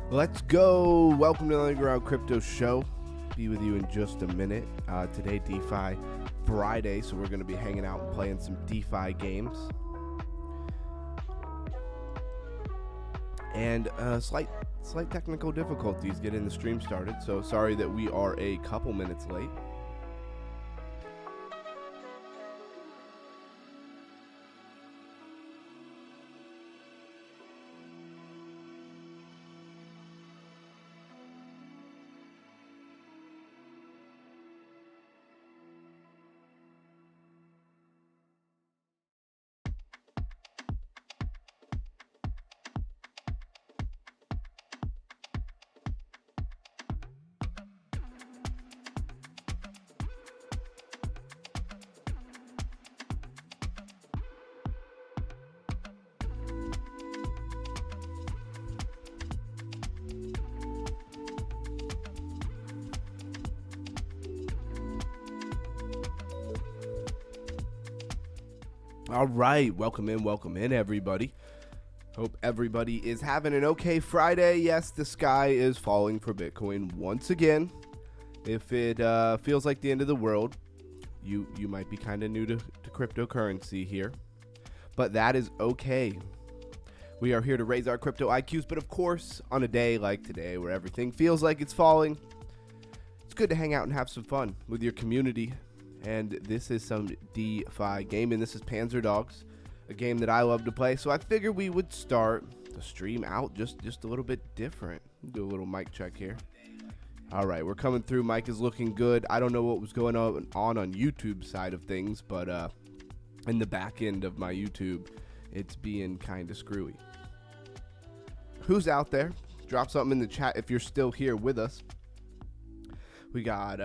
Let's go. Welcome to the Underground Crypto Show. Be with you in just a minute. Today, DeFi Friday, so we're going to be hanging out and playing some DeFi games. And slight technical difficulties getting the stream started, so sorry that we are a couple minutes late. All right, welcome in, everybody. Hope everybody is having an okay Friday. Yes, the sky is falling for Bitcoin once again. If it feels like the end of the world, you might be kind of new to cryptocurrency here, but that is okay. We are here to raise our crypto IQs, but of course, on a day like today where everything feels like it's falling, it's good to hang out and have some fun with your community. And this is some DeFi gaming. This is Panzer Dogs, a game that I love to play. So I figured we would start the stream out just a little bit different. Do a little mic check here. All right, we're coming through. Mic is looking good. I don't know what was going on YouTube side of things, but in the back end of my YouTube, it's being kind of screwy. Who's out there? Drop something in the chat if you're still here with us. We got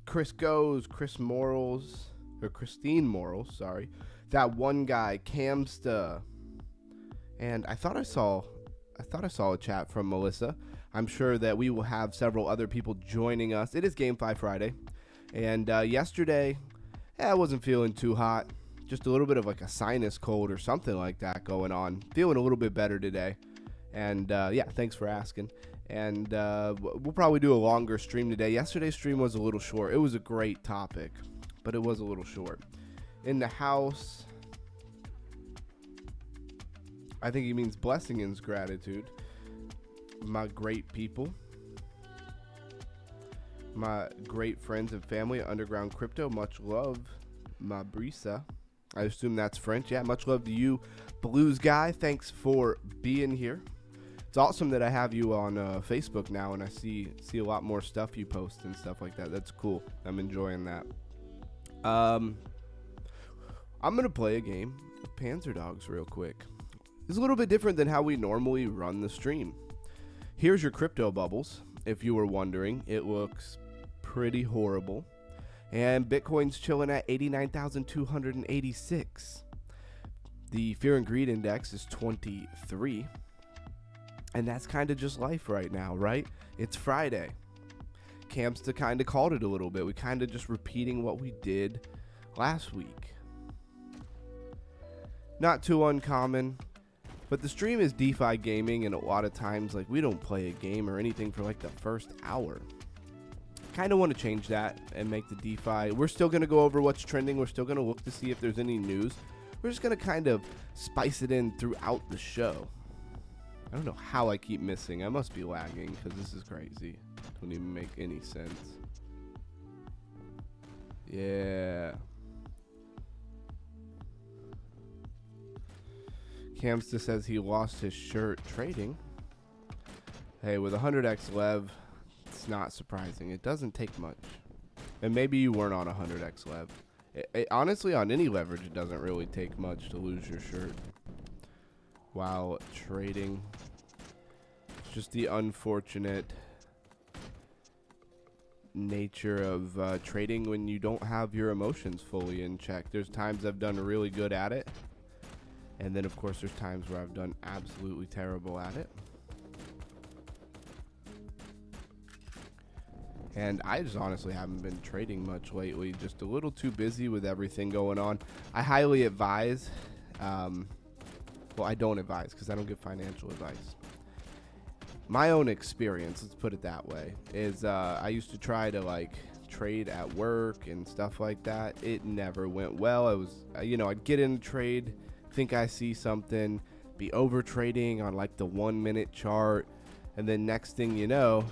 Chris Goes, Chris Morals, or Christine Morals, sorry. That one guy, Camsta. And I thought I saw a chat from Melissa. I'm sure that we will have several other people joining us. It is GameFi Friday. And yesterday, I wasn't feeling too hot. Just a little bit of like a sinus cold or something like that going on. Feeling a little bit better today. And yeah, thanks for asking. And we'll probably do a longer stream today. Yesterday's stream was a little short. It was a great topic, but it was a little short. In the house, I think he means blessing and gratitude. My great people, my great friends and family at Underground Crypto, much love, my brisa. I assume that's French. Yeah, much love to you, Blues guy. Thanks for being here. It's awesome that I have you on Facebook now, and I see a lot more stuff you post and stuff like that. That's cool. I'm enjoying that. I'm gonna play a game of Panzer Dogs real quick. It's a little bit different than how we normally run the stream. Here's your crypto bubbles. If you were wondering, it looks pretty horrible, and Bitcoin's chilling at 89,286. The Fear and Greed Index is 23. And that's kind of just life right now, right? It's Friday. Camsta kind of called it a little bit. We kind of just repeating what we did last week. Not too uncommon, but the stream is DeFi gaming, and a lot of times, like, we don't play a game or anything for like the first hour. Kind of want to change that and make the DeFi. We're still going to go over what's trending. We're still going to look to see if there's any news. We're just going to kind of spice it in throughout the show. I don't know how I keep missing. I must be lagging because this is crazy. Don't even make any sense. Yeah. Camsta says he lost his shirt trading. Hey, with 100x lev, it's not surprising. It doesn't take much. And maybe you weren't on 100x lev. Honestly, on any leverage, it doesn't really take much to lose your shirt while trading. It's just the unfortunate nature of trading when you don't have your emotions fully in check. There's times I've done really good at it, and then of course there's times where I've done absolutely terrible at it. And I just honestly haven't been trading much lately. Just a little too busy with everything going on. I highly advise, well, I don't advise because I don't give financial advice. my own experience, let's put it that way, is I used to try to like trade at work and stuff like that. It never went well. It was, I'd get in a trade, think I see something, be over trading on like the 1 minute chart, and then next thing you know,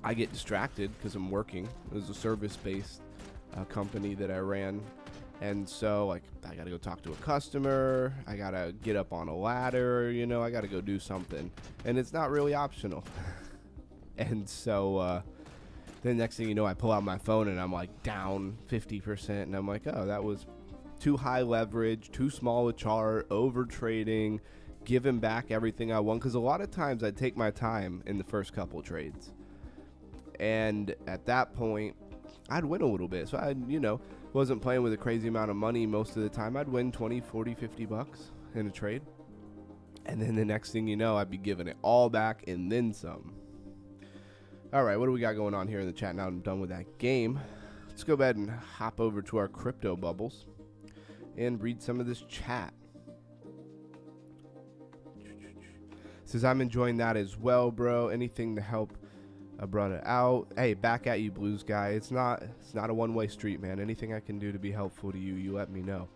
I get distracted because I'm working. It was a service-based company that I ran. And so, like, I got to go talk to a customer. I got to get up on a ladder. I got to go do something. And it's not really optional. And so, then next thing you know, I pull out my phone and I'm like down 50%. And I'm like, oh, that was too high leverage, too small a chart, over trading, giving back everything I won. Because a lot of times I take my time in the first couple trades. And at that point, I'd win a little bit. So I, wasn't playing with a crazy amount of money most of the time. I'd win 20, 40, 50 bucks in a trade. And then the next thing you know, I'd be giving it all back and then some. All right, what do we got going on here in the chat now I'm done with that game? Let's go ahead and hop over to our crypto bubbles and read some of this chat. Says, I'm enjoying that as well, bro. Anything to help a brother out. Hey, back at you, Blues guy. It's not a one-way street, man. Anything I can do to be helpful to you, you let me know.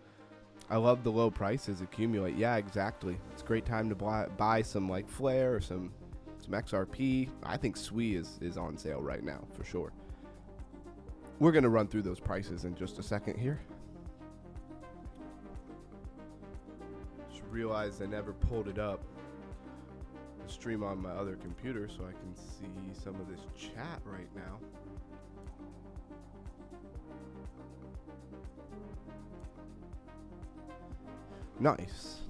I love the low prices accumulate. Yeah, exactly. It's a great time to buy some like Flare or some XRP. I think SWE is on sale right now for sure. We're gonna run through those prices in just a second here. Just realized I never pulled it up. Stream on my other computer so I can see some of this chat right now. Nice.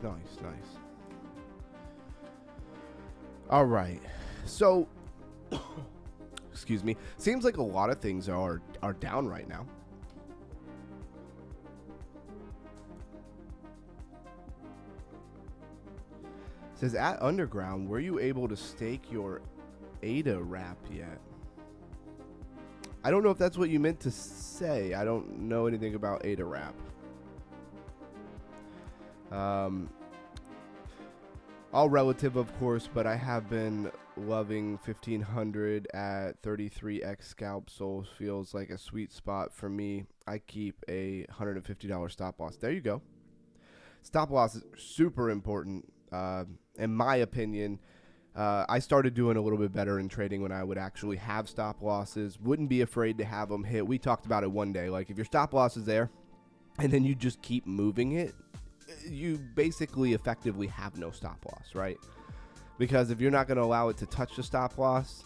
All right. So, excuse me. Seems like a lot of things are down right now. Says, at Underground, were you able to stake your ADA wrap yet? I don't know if that's what you meant to say. I don't know anything about ADA wrap. All relative, of course, but I have been loving 1500 at 33x scalp souls. Feels like a sweet spot for me. I keep a $150 stop loss. There you go. Stop loss is super important. In my opinion, I started doing a little bit better in trading when I would actually have stop losses. Wouldn't be afraid to have them hit. We talked about it one day. Like, if your stop loss is there and then you just keep moving it, you basically effectively have no stop loss, right? Because if you're not going to allow it to touch the stop loss,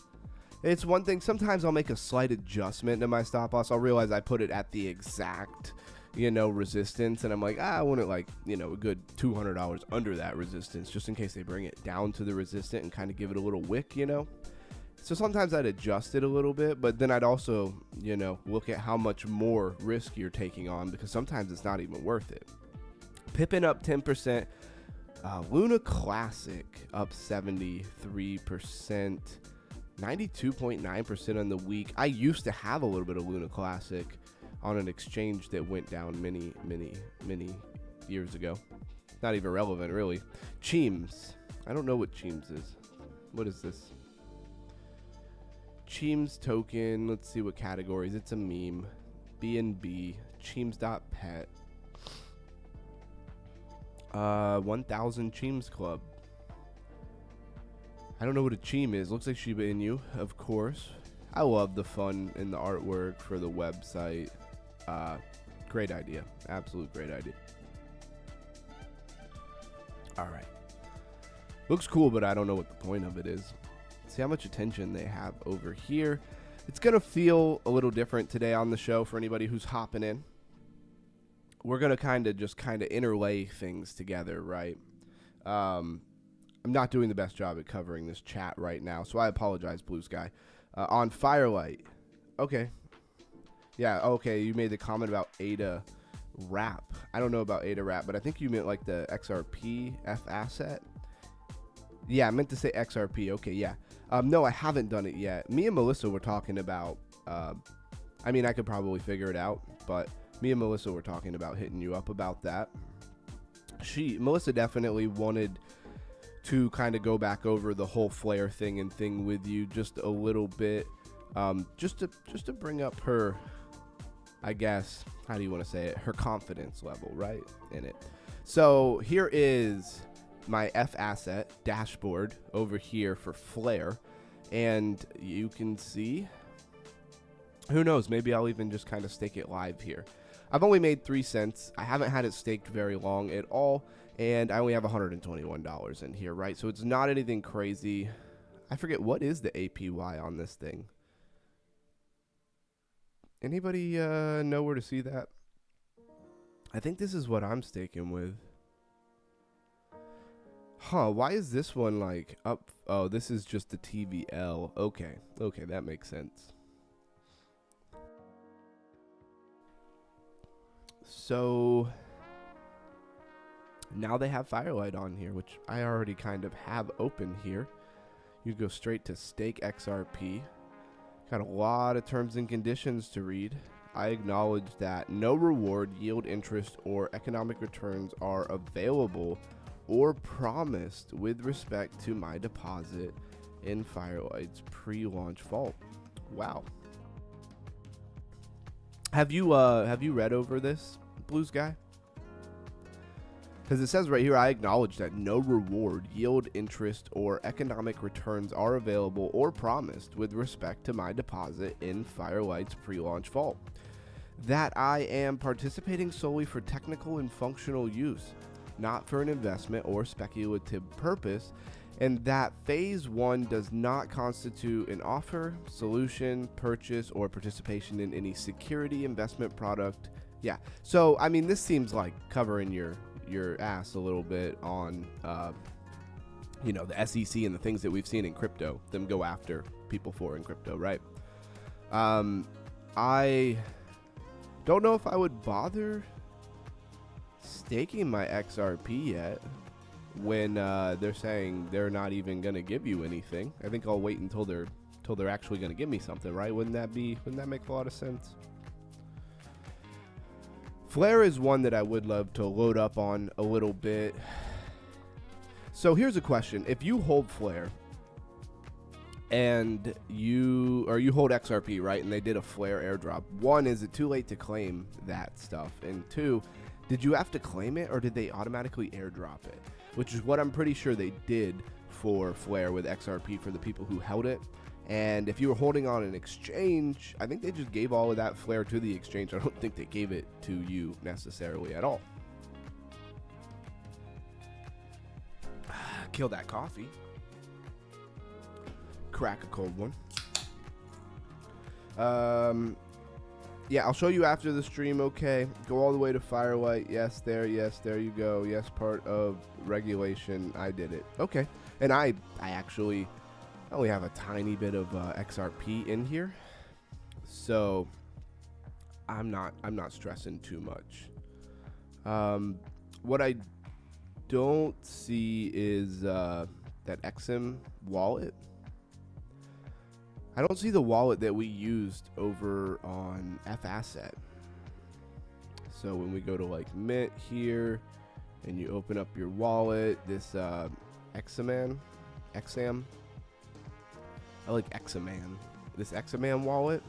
it's one thing. Sometimes I'll make a slight adjustment to my stop loss. I'll realize I put it at the exact resistance, and I'm like, I want it like, a good $200 under that resistance, just in case they bring it down to the resistant and kind of give it a little wick, So sometimes I'd adjust it a little bit, but then I'd also, look at how much more risk you're taking on, because sometimes it's not even worth it. Pippin up 10%, Luna Classic up 73%, 92.9% on the week. I used to have a little bit of Luna Classic on an exchange that went down many years ago. Not even relevant, really. Cheems. I don't know what Cheems is. What is this? Cheems token. Let's see what categories. It's a meme. BNB. Cheems.pet. 1000 Cheems Club. I don't know what a Cheem is. Looks like Shiba Inu, of course. I love the fun and the artwork for the website. Great idea. Absolute great idea. All right. Looks cool, but I don't know what the point of it is. See how much attention they have over here. It's going to feel a little different today on the show for anybody who's hopping in. We're going to kind of interlay things together, right? I'm not doing the best job at covering this chat right now, so I apologize, Blue Sky. On Firelight. Okay. Yeah, okay, you made the comment about ADA wrap. I don't know about ADA wrap, but I think you meant like the XRP F asset. Yeah, I meant to say XRP. Okay, yeah. No, I haven't done it yet. Me and Melissa were talking about, I mean, I could probably figure it out, but me and Melissa were talking about hitting you up about that. Melissa definitely wanted to kind of go back over the whole Flare thing with you just a little bit, just to bring up her, I guess, how do you want to say it, her confidence level, right, in it. So here is my F asset dashboard over here for Flare, and you can see, who knows, maybe I'll even just kind of stake it live here. I've only made 3 cents. I haven't had it staked very long at all, and I only have $121 in here, right? So it's not anything crazy. I forget, what is the APY on this thing? Anybody know where to see that? I think this is what I'm staking with. Huh, why is this one like up? Oh, this is just the TVL. Okay, that makes sense. So now they have Firelight on here, which I already kind of have open here. You go straight to stake XRP. Got a lot of terms and conditions to read. I acknowledge that no reward, yield, interest, or economic returns are available or promised with respect to my deposit in Firelight's pre-launch vault. Wow. Have you read over this, Blue Sky? Because it says right here, I acknowledge that no reward, yield, interest, or economic returns are available or promised with respect to my deposit in Firelight's pre-launch vault. That I am participating solely for technical and functional use, not for an investment or speculative purpose, and that phase 1 does not constitute an offer, solution, purchase, or participation in any security, investment product. Yeah, so I mean, this seems like covering your ass a little bit on you know, the SEC and the things that we've seen in crypto, them go after people for in crypto, right? I don't know if I would bother staking my XRP yet when they're saying they're not even gonna give you anything. I think I'll wait until they're actually gonna give me something, right? Wouldn't that make a lot of sense? Flare is one that I would love to load up on a little bit. So here's a question: if you hold Flare and you hold XRP, right, and they did a Flare airdrop, 1, is it too late to claim that stuff? And 2, did you have to claim it, or did they automatically airdrop it? Which is what I'm pretty sure they did for Flare with XRP for the people who held it. And if you were holding on an exchange, I think they just gave all of that Flare to the exchange. I don't think they gave it to you necessarily at all. Kill that coffee. Crack a cold one. Yeah, I'll show you after the stream. Okay, go all the way to Firelight. Yes, there you go. Yes, part of regulation. I did it. Okay, and I actually only have a tiny bit of XRP in here, so I'm not stressing too much. What I don't see is that XM wallet. I don't see the wallet that we used over on F asset. So when we go to like Mint here and you open up your wallet, this XM, I like XMan. This XMan wallet,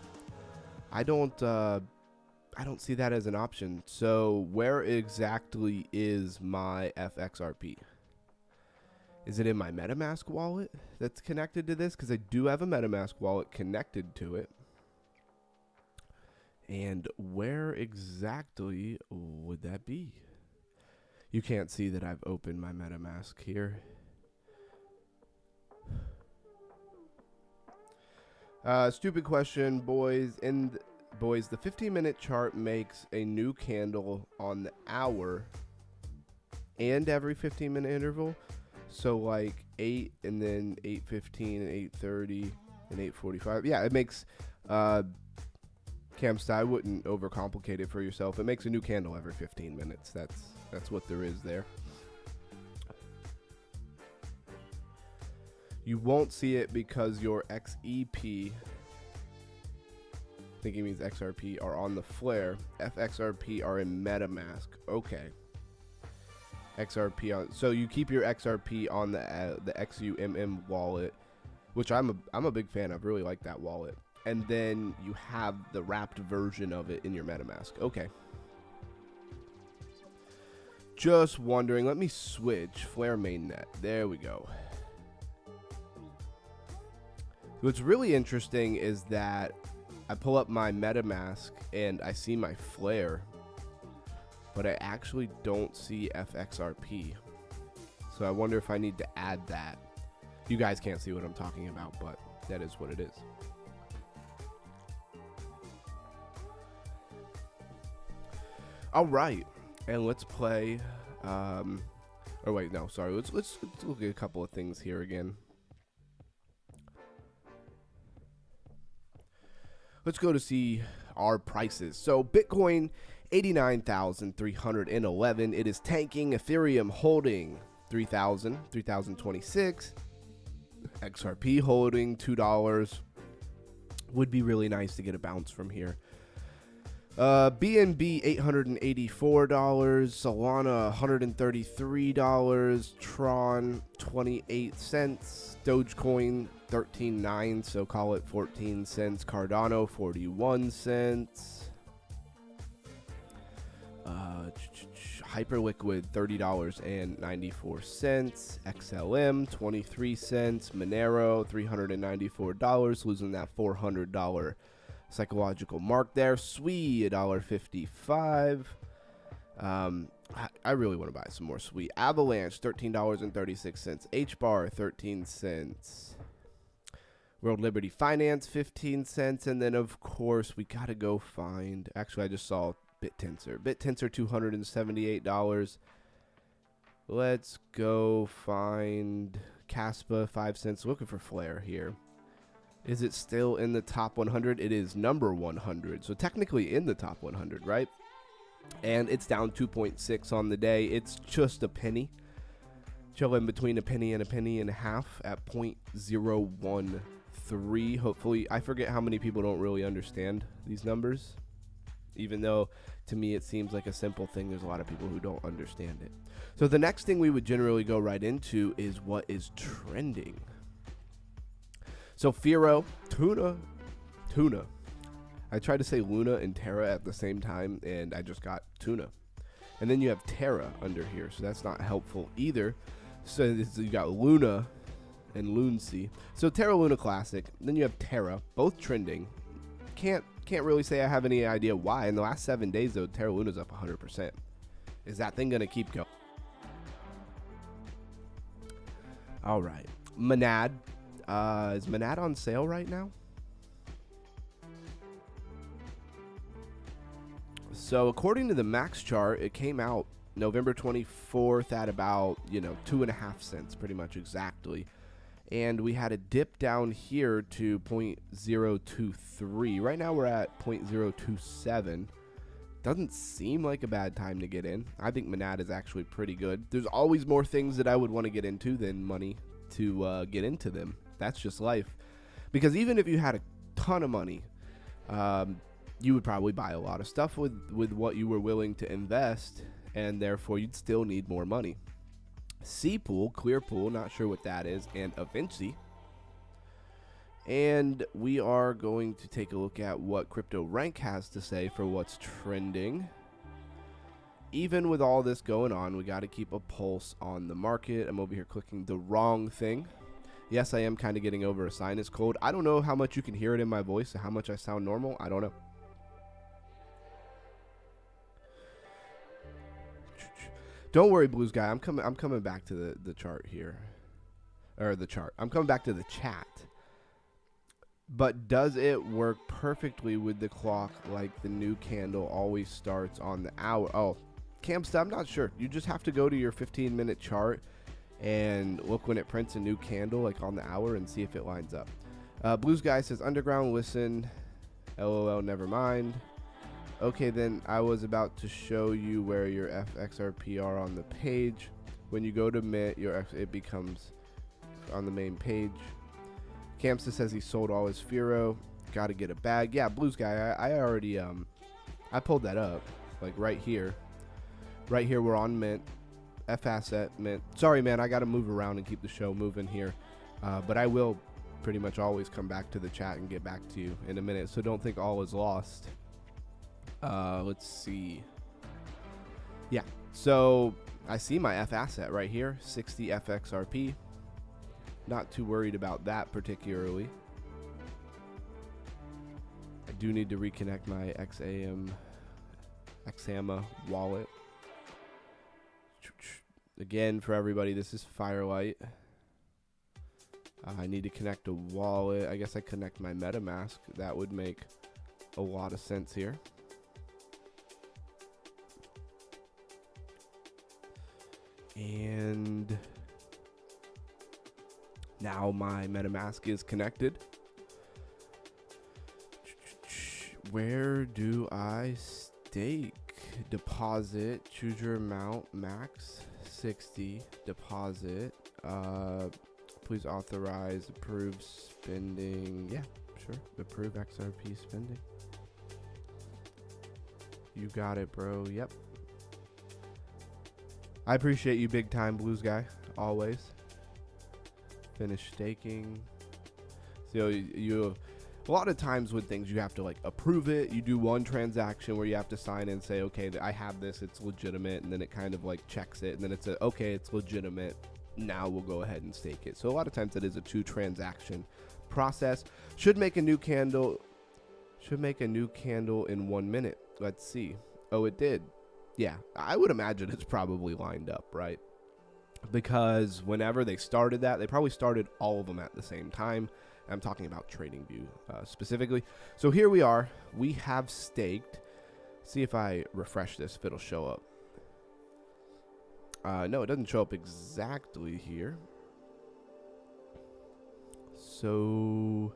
I don't see that as an option. So where exactly is my FXRP? Is it in my MetaMask wallet that's connected to this? Because I do have a MetaMask wallet connected to it. And where exactly would that be? You can't see that I've opened my MetaMask here. Stupid question, boys. Boys, the 15-minute chart makes a new candle on the hour and every 15-minute interval. So like 8 and then 8:15 and 8:30 and 8:45. Yeah, it makes Camsta, I wouldn't overcomplicate it for yourself. It makes a new candle every 15 minutes. That's what there is there. You won't see it because your XEP, I think it means XRP, are on the Flare. FXRP are in MetaMask. Okay. XRP on. So you keep your XRP on the XUMM wallet, which I'm a big fan of. Really like that wallet. And then you have the wrapped version of it in your MetaMask. Okay. Just wondering. Let me switch Flare mainnet. There we go. What's really interesting is that I pull up my MetaMask and I see my Flare, but I actually don't see FXRP. So I wonder if I need to add that. You guys can't see what I'm talking about, but that is what it is. All right, and let's play. Or wait, no, sorry. Let's look at a couple of things here again. Let's go to see our prices. So Bitcoin, 89,311. It is tanking. Ethereum holding 3,026. XRP holding $2. Would be really nice to get a bounce from here. BNB $884. Solana $133. Tron 28 cents. Dogecoin 13.9, so call it 14 cents. Cardano 41 cents. Hyperliquid $30.94. XLM 23 cents. Monero $394, losing that $400 psychological mark there. SWE $1.55. I really want to buy some more SWE. Avalanche $13.36. HBAR 13 cents. World Liberty Finance 15 cents. And then of course we gotta go find, actually I just saw BitTensor $278. Let's go find Caspa 5 cents. Looking for Flare here. Is it still in the top 100? It is number 100, so technically in the top 100, right? And it's down 2.6 on the day. It's just a penny, chilling between a penny and a half at 0.013. Hopefully, I forget how many people don't really understand these numbers, even though to me it seems like a simple thing. There's a lot of people who don't understand it. So the next thing we would generally go right into is what is trending. So Firo, tuna. I tried to say Luna and Terra at the same time, and I just got tuna. And then you have Terra under here, so that's not helpful either. So you got Luna and Luncy. So Terra Luna Classic. Then you have Terra, both trending. Can't really say I have any idea why. In the last 7 days, though, Terra Luna's up 100%. Is that thing gonna keep going? All right, Monad. Is Monad on sale right now? So according to the max chart, it came out November 24th at about 2.5 cents, pretty much exactly. And we had a dip down here to 0.023. Right now we're at 0.027. Doesn't seem like a bad time to get in. I think Monad is actually pretty good. There's always more things that I would want to get into than money to get into them. That's just life. Because even if you had a ton of money, you would probably buy a lot of stuff with what you were willing to invest, and therefore you'd still need more money. Cpool, Clearpool, not sure what that is, and Avinci. And we are going to take a look at what CryptoRank has to say for what's trending. Even with all this going on, we got to keep a pulse on the market. I'm over here clicking the wrong thing. Yes, I am kind of getting over a sinus cold. I don't know how much you can hear it in my voice, or how much I sound normal. I don't know. Don't worry, Blues Guy. I'm coming back to the chart here, or the chart. I'm coming back to the chat. But does it work perfectly with the clock, like the new candle always starts on the hour? Oh, Camsta, I'm not sure. You just have to go to your 15-minute chart and look when it prints a new candle, like on the hour, and see if it lines up. Blues Guy says, Underground, listen. LOL, never mind. Okay, then I was about to show you where your FXRP are on the page. When you go to mint, it becomes on the main page. Camsta says he sold all his Firo. Got to get a bag. Yeah, Blues Guy, I already, I pulled that up, like right here. Right here, we're on mint. F asset, man. Sorry, man. I got to move around and keep the show moving here. But I will pretty much always come back to the chat and get back to you in a minute. So don't think all is lost. Let's see. Yeah. So I see my F asset right here, 60 FXRP. Not too worried about that particularly. I do need to reconnect my XAMA wallet. Again, for everybody, this is Firelight. I need to connect a wallet. I guess I connect my MetaMask. That would make a lot of sense here. And now my MetaMask is connected. Where do I stake? Deposit. Choose your amount. Max 60. Deposit. Please authorize. Approve spending. Yeah, sure. Approve XRP spending. You got it, bro. Yep. I appreciate you big time, Blues guy. Always. Finish staking. So you a lot of times with things you have to like approve it. You do one transaction where you have to sign in and say, okay, I have this, it's legitimate, and then it kind of like checks it, and then it's okay, it's legitimate. Now we'll go ahead and stake it. So a lot of times it is a 2 transaction process. Should make a new candle in 1 minute. Let's see. Oh, it did. Yeah, I would imagine it's probably lined up, right? Because whenever they started that, they probably started all of them at the same time. I'm talking about TradingView specifically. So here we are. We have staked. See if I refresh this, if it'll show up. No, it doesn't show up exactly here. So,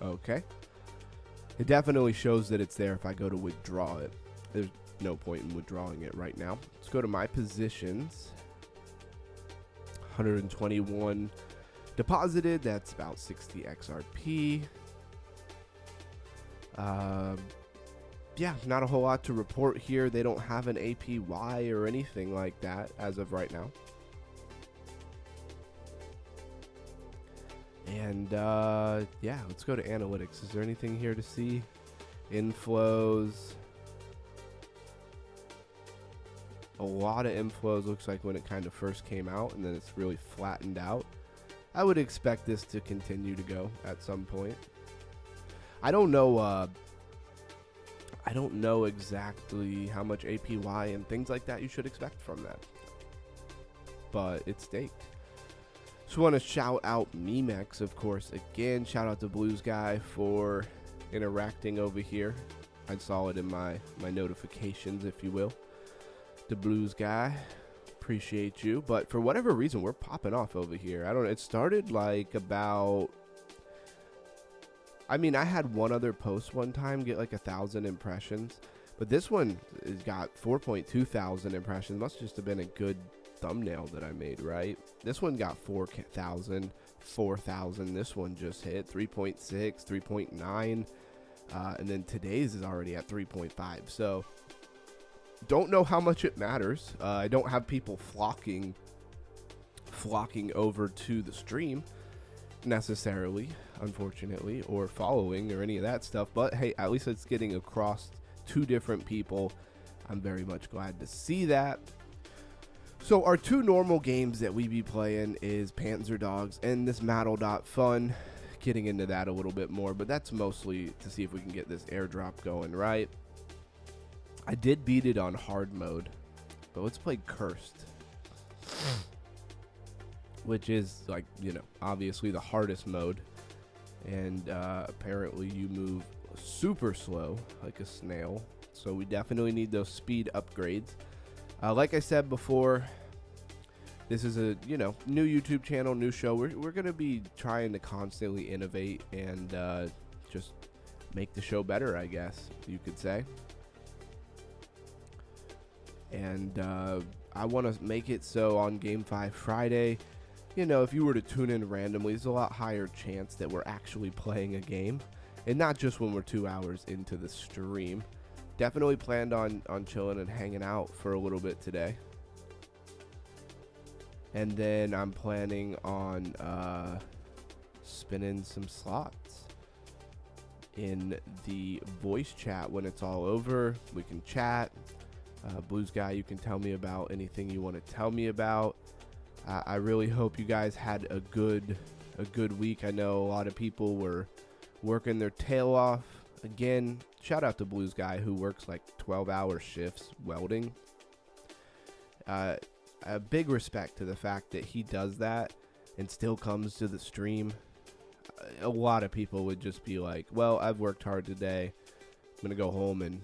okay. It definitely shows that it's there if I go to withdraw it. There's no point in withdrawing it right now. Let's go to my positions. 121 deposited. That's about 60 XRP. Yeah, not a whole lot to report here. They don't have an APY or anything like that as of right now. And yeah, let's go to analytics. Is there anything here to see? Inflows. A lot of inflows, looks like when it kind of first came out, and then it's really flattened out. I would expect this to continue to go at some point. I don't know exactly how much APY and things like that you should expect from that, but it's staked. Just want to shout out Memex, of course. Again, shout out to Blues Guy for interacting over here. I saw it in my notifications, if you will. The Blues Guy, appreciate you. But for whatever reason, we're popping off over here. I don't know. It started like about, I mean, I had one other post one time get like 1,000 impressions, but this one has got 4.2 thousand impressions. Must just have been a good thumbnail that I made, right? This one got 4,000, 4,000. This one just hit 3.6, 3.9, and then today's is already at 3.5. So don't know how much it matters. I don't have people flocking over to the stream necessarily, unfortunately, or following or any of that stuff, but hey, at least it's getting across to different people. I'm very much glad to see that. So our 2 normal games that we be playing is Panzer Dogs and this Maddle.Fun. Getting into that a little bit more, but that's mostly to see if we can get this airdrop going, right? I did beat it on hard mode, but let's play Cursed, which is like, you know, obviously the hardest mode. And apparently you move super slow like a snail. So we definitely need those speed upgrades. Like I said before, this is a, you know, new YouTube channel, new show. We're going to be trying to constantly innovate and just make the show better, I guess you could say. And I want to make it so on GameFi Friday, you know, if you were to tune in randomly, there's a lot higher chance that we're actually playing a game, and not just when we're 2 hours into the stream. Definitely planned on chilling and hanging out for a little bit today. And then I'm planning on spinning some slots in the voice chat when it's all over. We can chat. Blues Guy, you can tell me about anything you want to tell me about. I really hope you guys had a good week. I know a lot of people were working their tail off. Again, shout out to Blues Guy, who works like 12-hour shifts welding. A big respect to the fact that he does that and still comes to the stream. A lot of people would just be like, well, I've worked hard today. I'm going to go home and,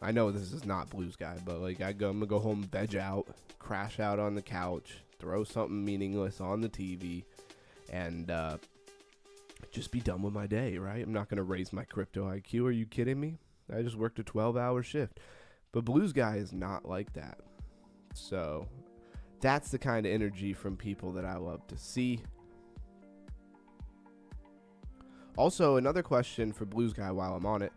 I know this is not Blues Guy, but like I'm going to go home, veg out, crash out on the couch, throw something meaningless on the TV, and just be done with my day, right? I'm not going to raise my crypto IQ. Are you kidding me? I just worked a 12-hour shift. But Blues Guy is not like that. So that's the kind of energy from people that I love to see. Also, another question for Blues Guy while I'm on it.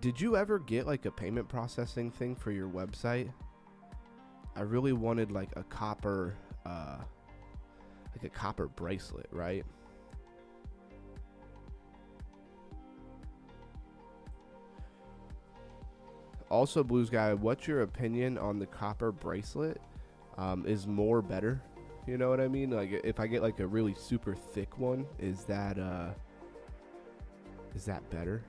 Did you ever get like a payment processing thing for your website? I really wanted like a copper bracelet, right? Also, Blues Guy, what's your opinion on the copper bracelet? Is more better? You know what I mean? Like if I get like a really super thick one, is that better?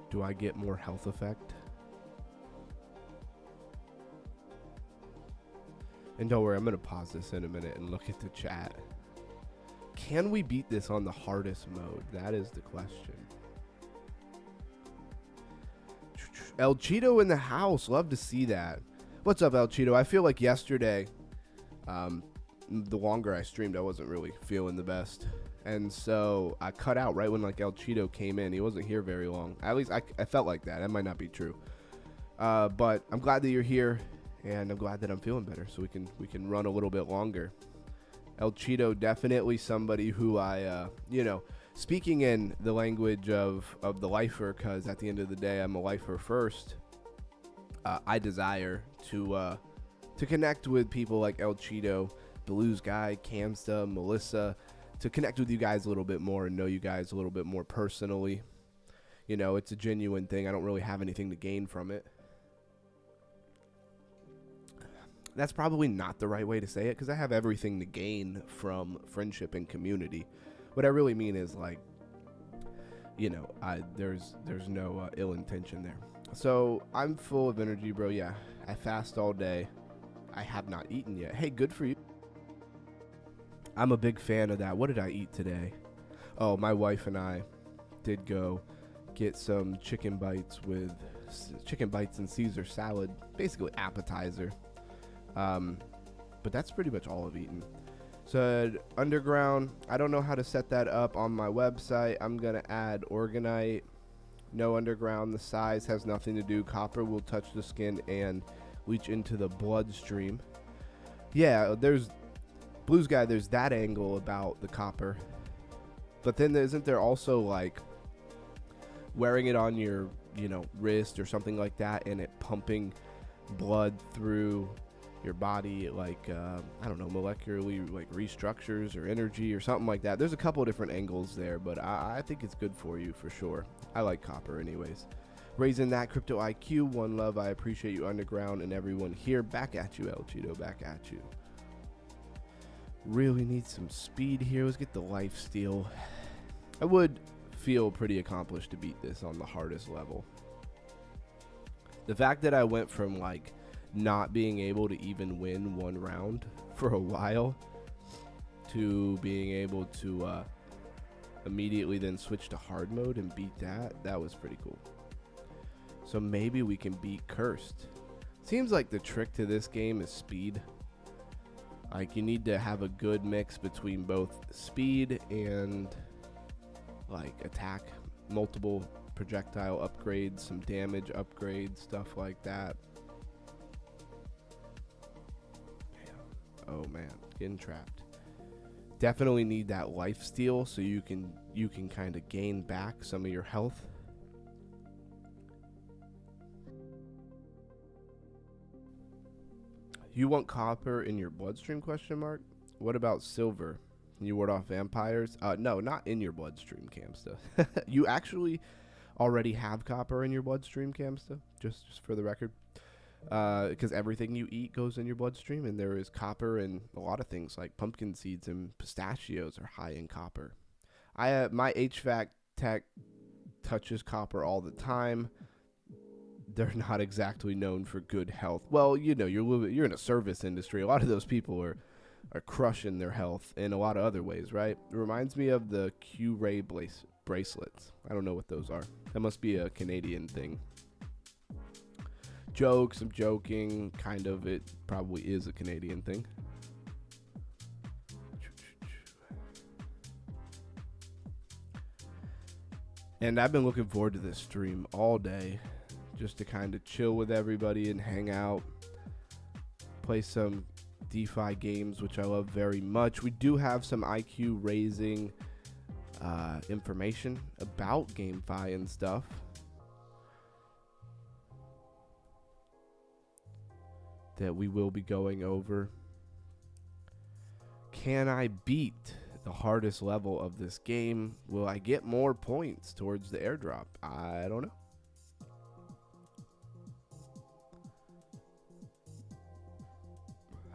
Do I get more health effect? And don't worry, I'm going to pause this in a minute and look at the chat. Can we beat this on the hardest mode? That is the question. El Cheeto in the house. Love to see that. What's up, El Cheeto? I feel like yesterday, the longer I streamed, I wasn't really feeling the best. And so I cut out right when like El Cheeto came in. He wasn't here very long. At least I felt like that. That might not be true. But I'm glad that you're here, and I'm glad that I'm feeling better, so we can run a little bit longer. El Cheeto, definitely somebody who I speaking in the language of the lifer, because at the end of the day I'm a lifer first. I desire to connect with people like El Cheeto, Blues Guy, Camsta, Melissa, to connect with you guys a little bit more and know you guys a little bit more personally. It's a genuine thing. I don't really have anything to gain from it. That's probably not the right way to say it, because I have everything to gain from friendship and community. What I really mean is like, there's no ill intention there. So I'm full of energy, bro. Yeah, I fast all day. I have not eaten yet. Hey, good for you. I'm a big fan of that. What did I eat today? Oh, my wife and I did go get some chicken bites and Caesar salad, basically appetizer. But that's pretty much all I've eaten. So underground, I don't know how to set that up on my website. I'm going to add organite. No underground. The size has nothing to do. Copper will touch the skin and leach into the bloodstream. Yeah, there's Blues Guy. There's that angle about the copper. But then isn't there also like wearing it on your, wrist or something like that, and it pumping blood through your body, like I don't know, molecularly like restructures or energy or something like that. There's a couple of different angles there, but I think it's good for you for sure. I like copper anyways. Raising that crypto IQ, one love. I appreciate you, underground, and everyone here. Back at you, El Cheeto, back at you. Really need some speed here. Let's get the life steal. I would feel pretty accomplished to beat this on the hardest level. The fact that I went from like not being able to even win one round for a while to being able to immediately then switch to hard mode and beat that was pretty cool. So maybe we can beat Cursed. Seems like the trick to this game is speed. Like you need to have a good mix between both speed and like attack, multiple projectile upgrades, some damage upgrades, stuff like that. Oh man, getting trapped. Definitely need that life steal so you can kind of gain back some of your health. You want copper in your bloodstream, question mark? What about silver? Can you ward off vampires? No, not in your bloodstream, Camsta. You actually already have copper in your bloodstream, Camsta, just for the record. Because everything you eat goes in your bloodstream, and there is copper in a lot of things, like pumpkin seeds and pistachios are high in copper. My HVAC tech touches copper all the time. They're not exactly known for good health. Well, you know, you're in a service industry. A lot of those people are crushing their health in a lot of other ways, right? It reminds me of the Q-Ray bracelets. I don't know what those are. That must be a Canadian thing. Jokes, I'm joking. Kind of, it probably is a Canadian thing. And I've been looking forward to this stream all day, just to kind of chill with everybody and hang out, play some DeFi games, which I love very much. We do have some IQ raising information about GameFi and stuff. That we will be going over. Can I beat the hardest level of this game? Will I get more points towards the airdrop? I don't know.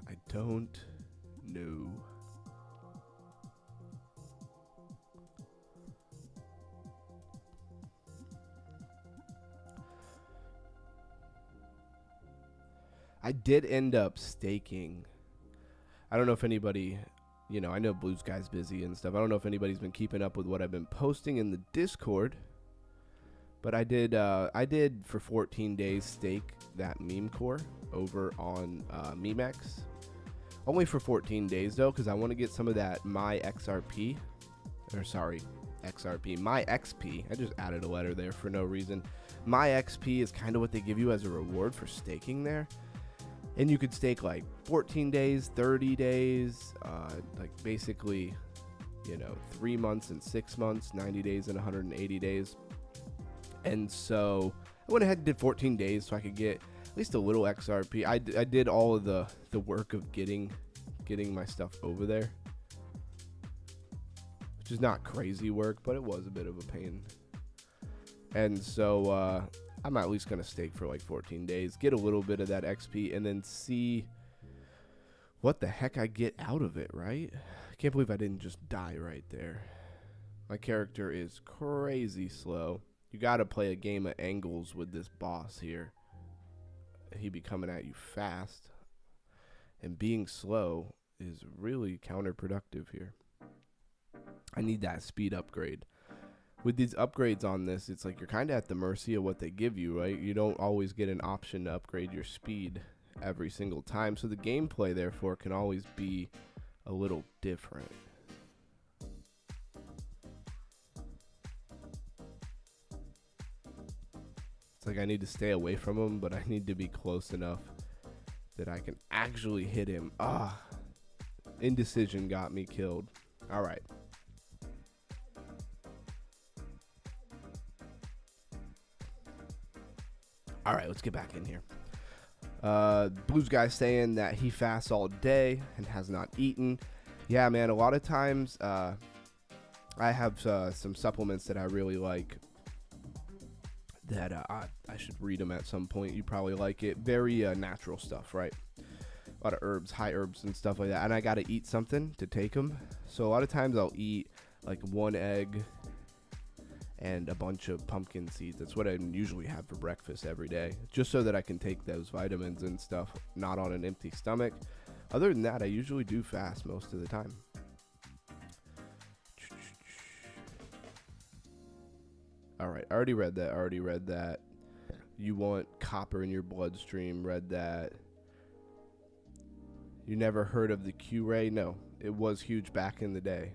I don't know. I did end up staking. I don't know if anybody, you know, I know Blue Sky's busy and stuff. I don't know if anybody's been keeping up with what I've been posting in the Discord. But I did for 14 days stake that meme core over on Memex. Only for 14 days though, because I want to get some of that my XRP. My XP. I just added a letter there for no reason. My XP is kind of what they give you as a reward for staking there. And you could stake like 14 days, 30 days, like basically, you know, 3 months and 6 months, 90 days and 180 days. And so I went ahead and did 14 days so I could get at least a little XRP. I did all of the work of getting my stuff over there, which is not crazy work, but it was a bit of a pain. And so I'm at least going to stake for like 14 days, get a little bit of that XP, and then see what the heck I get out of it, right? I can't believe I didn't just die right there. My character is crazy slow. You got to play a game of angles with this boss here. He be coming at you fast. And being slow is really counterproductive here. I need that speed upgrade. With these upgrades on this, it's like you're kind of at the mercy of what they give you, right? You don't always get an option to upgrade your speed every single time. So the gameplay, therefore, can always be a little different. It's like I need to stay away from him, but I need to be close enough that I can actually hit him. Indecision got me killed. All right. All right, let's get back in here. Blues guy saying that he fasts all day and has not eaten. Yeah, man, a lot of times I have some supplements that I really like that I should read them at some point. You probably like it. Very natural stuff, right? A lot of herbs, high herbs and stuff like that. And I got to eat something to take them. So a lot of times I'll eat like 1 egg and a bunch of pumpkin seeds. That's what I usually have for breakfast every day, just so that I can take those vitamins and stuff, not on an empty stomach. Other than that, I usually do fast most of the time. All right, I already read that. You want copper in your bloodstream, read that. You never heard of the Q-Ray? No, it was huge back in the day.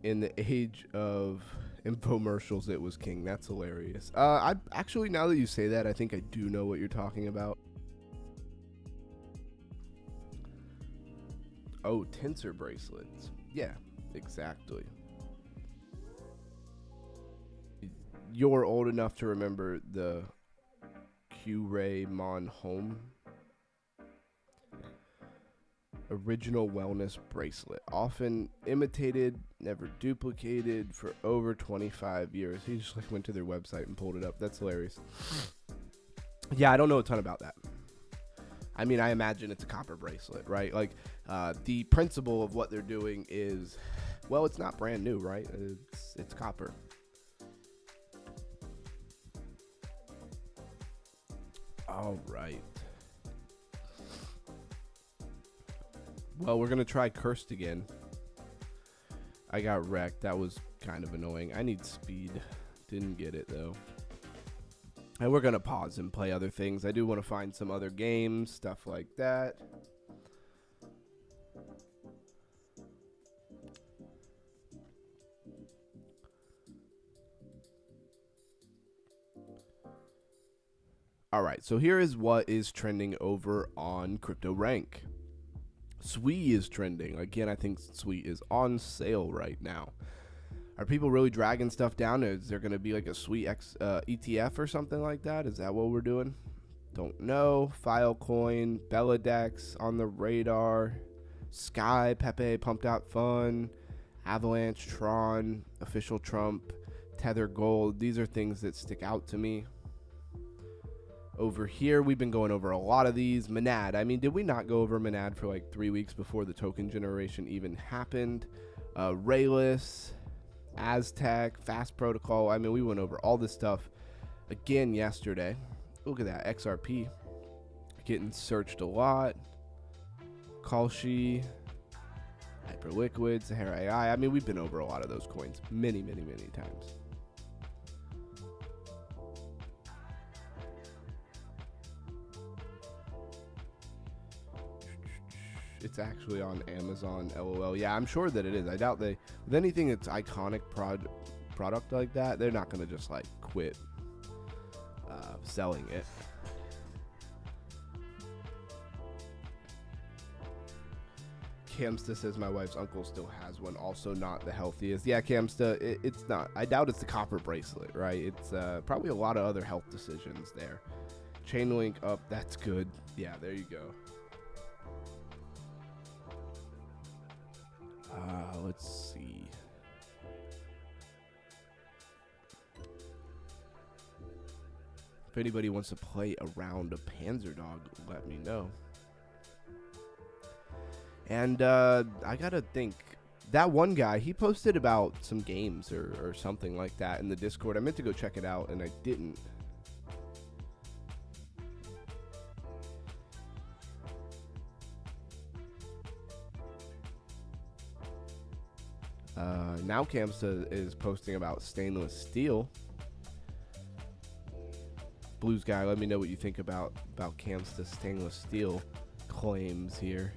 In the age of infomercials, it was king. That's hilarious. I actually, now that you say that, I think I do know what you're talking about. Oh, tensor bracelets. Yeah, exactly. You're old enough to remember the Q-Ray Mon Home. Original wellness bracelet, often imitated, never duplicated, for over 25 years. He just like went to their website and pulled it up. That's hilarious. Yeah, I don't know a ton about that. I mean, I imagine it's a copper bracelet, right? Like, the principle of what they're doing is, well, it's not brand new, right? It's copper. All right. Well, we're going to try cursed again. I got wrecked. That was kind of annoying. I need speed. Didn't get it, though. And we're going to pause and play other things. I do want to find some other games, stuff like that. All right, so here is what is trending over on CryptoRank. Sui is trending. Again, I think Sui is on sale right now. Are people really dragging stuff down? Is there going to be like a Sui X ETF or something like that? Is that what we're doing? Don't know. Filecoin, Belladex on the radar. Sky, Pepe, Pumped Out Fun, Avalanche, Tron, Official Trump, Tether Gold. These are things that stick out to me. Over here, we've been going over a lot of these. Monad. I mean, did we not go over Monad for like 3 weeks before the token generation even happened? Rayless, Aztec, Fast Protocol. I mean, we went over all this stuff again yesterday. Look at that. XRP getting searched a lot. Kalshi, Hyperliquid, Sahara AI. I mean, we've been over a lot of those coins many, many, many times. It's actually on Amazon, LOL. Yeah, I'm sure that it is. I doubt they, with anything that's iconic product like that, they're not going to just like quit selling it. Camsta says my wife's uncle still has one, also not the healthiest. Yeah, Camsta, it's not. I doubt it's the copper bracelet, right? It's probably a lot of other health decisions there. Chainlink up, that's good. Yeah, there you go. Let's see. If anybody wants to play around a Panzerdog, let me know. And I gotta think. That one guy, he posted about some games or something like that in the Discord. I meant to go check it out, and I didn't. Now Camsta is posting about stainless steel. Blues guy, let me know what you think about Camsta stainless steel claims here.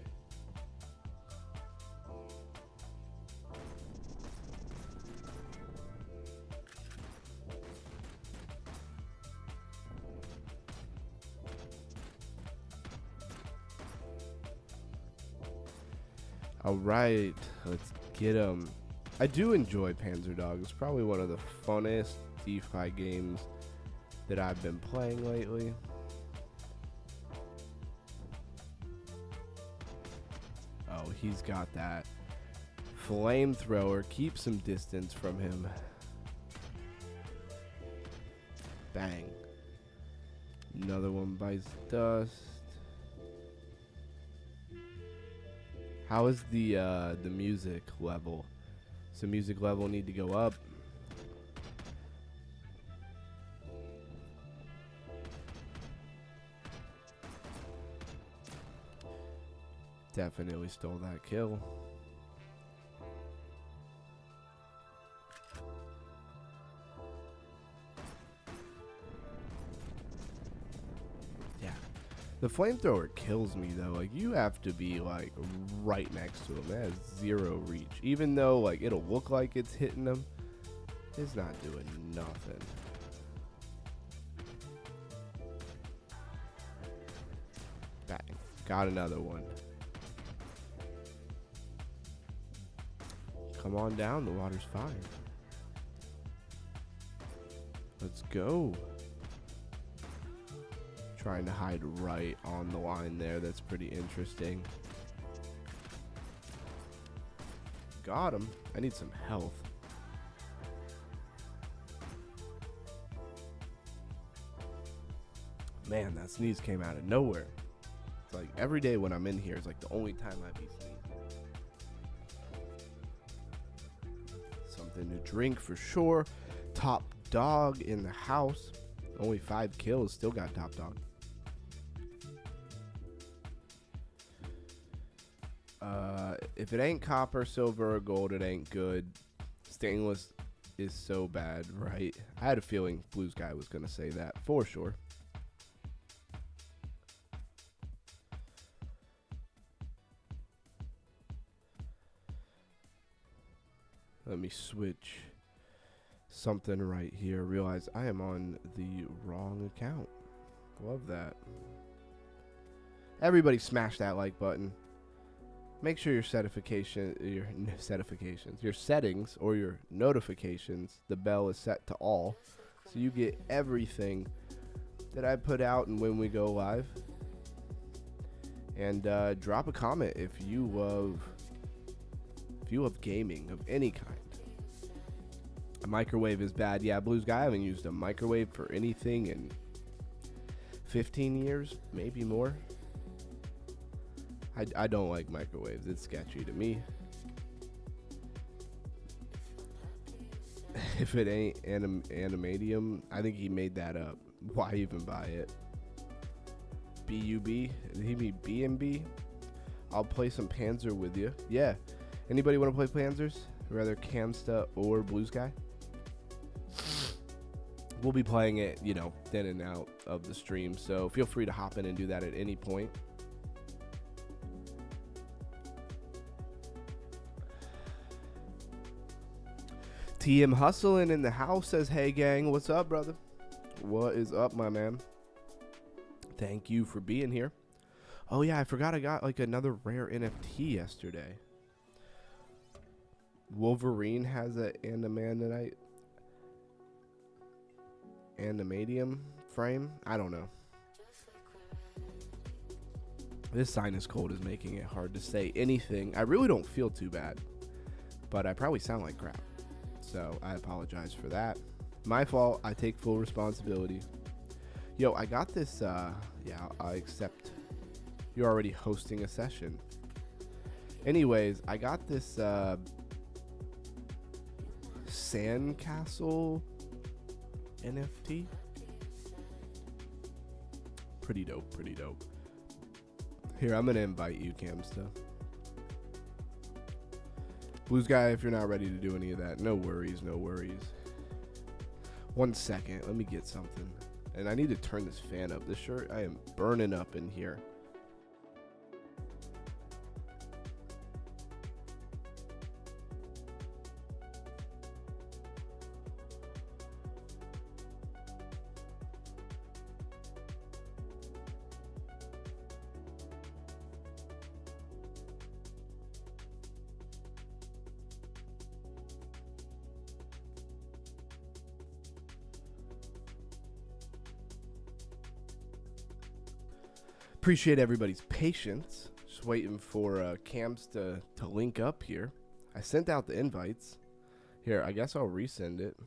All right, let's get them. I do enjoy Panzerdog. It's probably one of the funnest DeFi games that I've been playing lately. Oh, he's got that flamethrower. Keep some distance from him. Bang. Another one bites dust. How is the music level? Does the music level need to go up? Definitely stole that kill. Yeah. The flamethrower kills me though. Like, you have to be like right next to him. That has zero reach. Even though like it'll look like it's hitting him, it's not doing nothing. Bang. Got another one. Come on down, the water's fine. Let's go. Trying to hide right on the line there. That's pretty interesting. Got him. I need some health. Man, that sneeze came out of nowhere. It's like every day when I'm in here, it's like the only time I be sneezing. Something to drink for sure. Top dog in the house. Only 5 kills. Still got top dog. If it ain't copper, silver, or gold, it ain't good. Stainless is so bad, right? I had a feeling Blue Sky was going to say that for sure. Let me switch something right here. Realize I am on the wrong account. Love that. Everybody smash that like button. Make sure your your settings or your notifications, the bell is set to all, so you get everything that I put out and when we go live. And drop a comment if you love gaming of any kind. A microwave is bad. Yeah, Blue Sky, I haven't used a microwave for anything in 15 years, maybe more. I don't like microwaves. It's sketchy to me. If it ain't animadium, I think he made that up. Why even buy it? B-U-B? Did he mean B&B? I'll play some Panzer with you. Yeah. Anybody want to play Panzers? Rather Camsta or Blue Sky? We'll be playing it, you know, in and out of the stream. So feel free to hop in and do that at any point. TM Hustling in the house says, hey gang, what's up, brother? What is up, my man? Thank you for being here. Oh yeah, I forgot I got like another rare NFT yesterday. Wolverine has an animadium frame. I don't know. This sinus cold is making it hard to say anything. I really don't feel too bad, but I probably sound like crap. So I apologize for that. My fault. I take full responsibility. Yo, I got this. Yeah, I accept. You're already hosting a session. Anyways, I got this sandcastle NFT. Pretty dope. Pretty dope. Here, I'm gonna invite you, Camsta. Blue Sky, if you're not ready to do any of that, no worries, no worries. 1 second, let me get something. And I need to turn this fan up. This shirt, I am burning up in here. Appreciate everybody's patience. Just waiting for Cams to link up here. I sent out the invites. Here, I guess I'll resend it.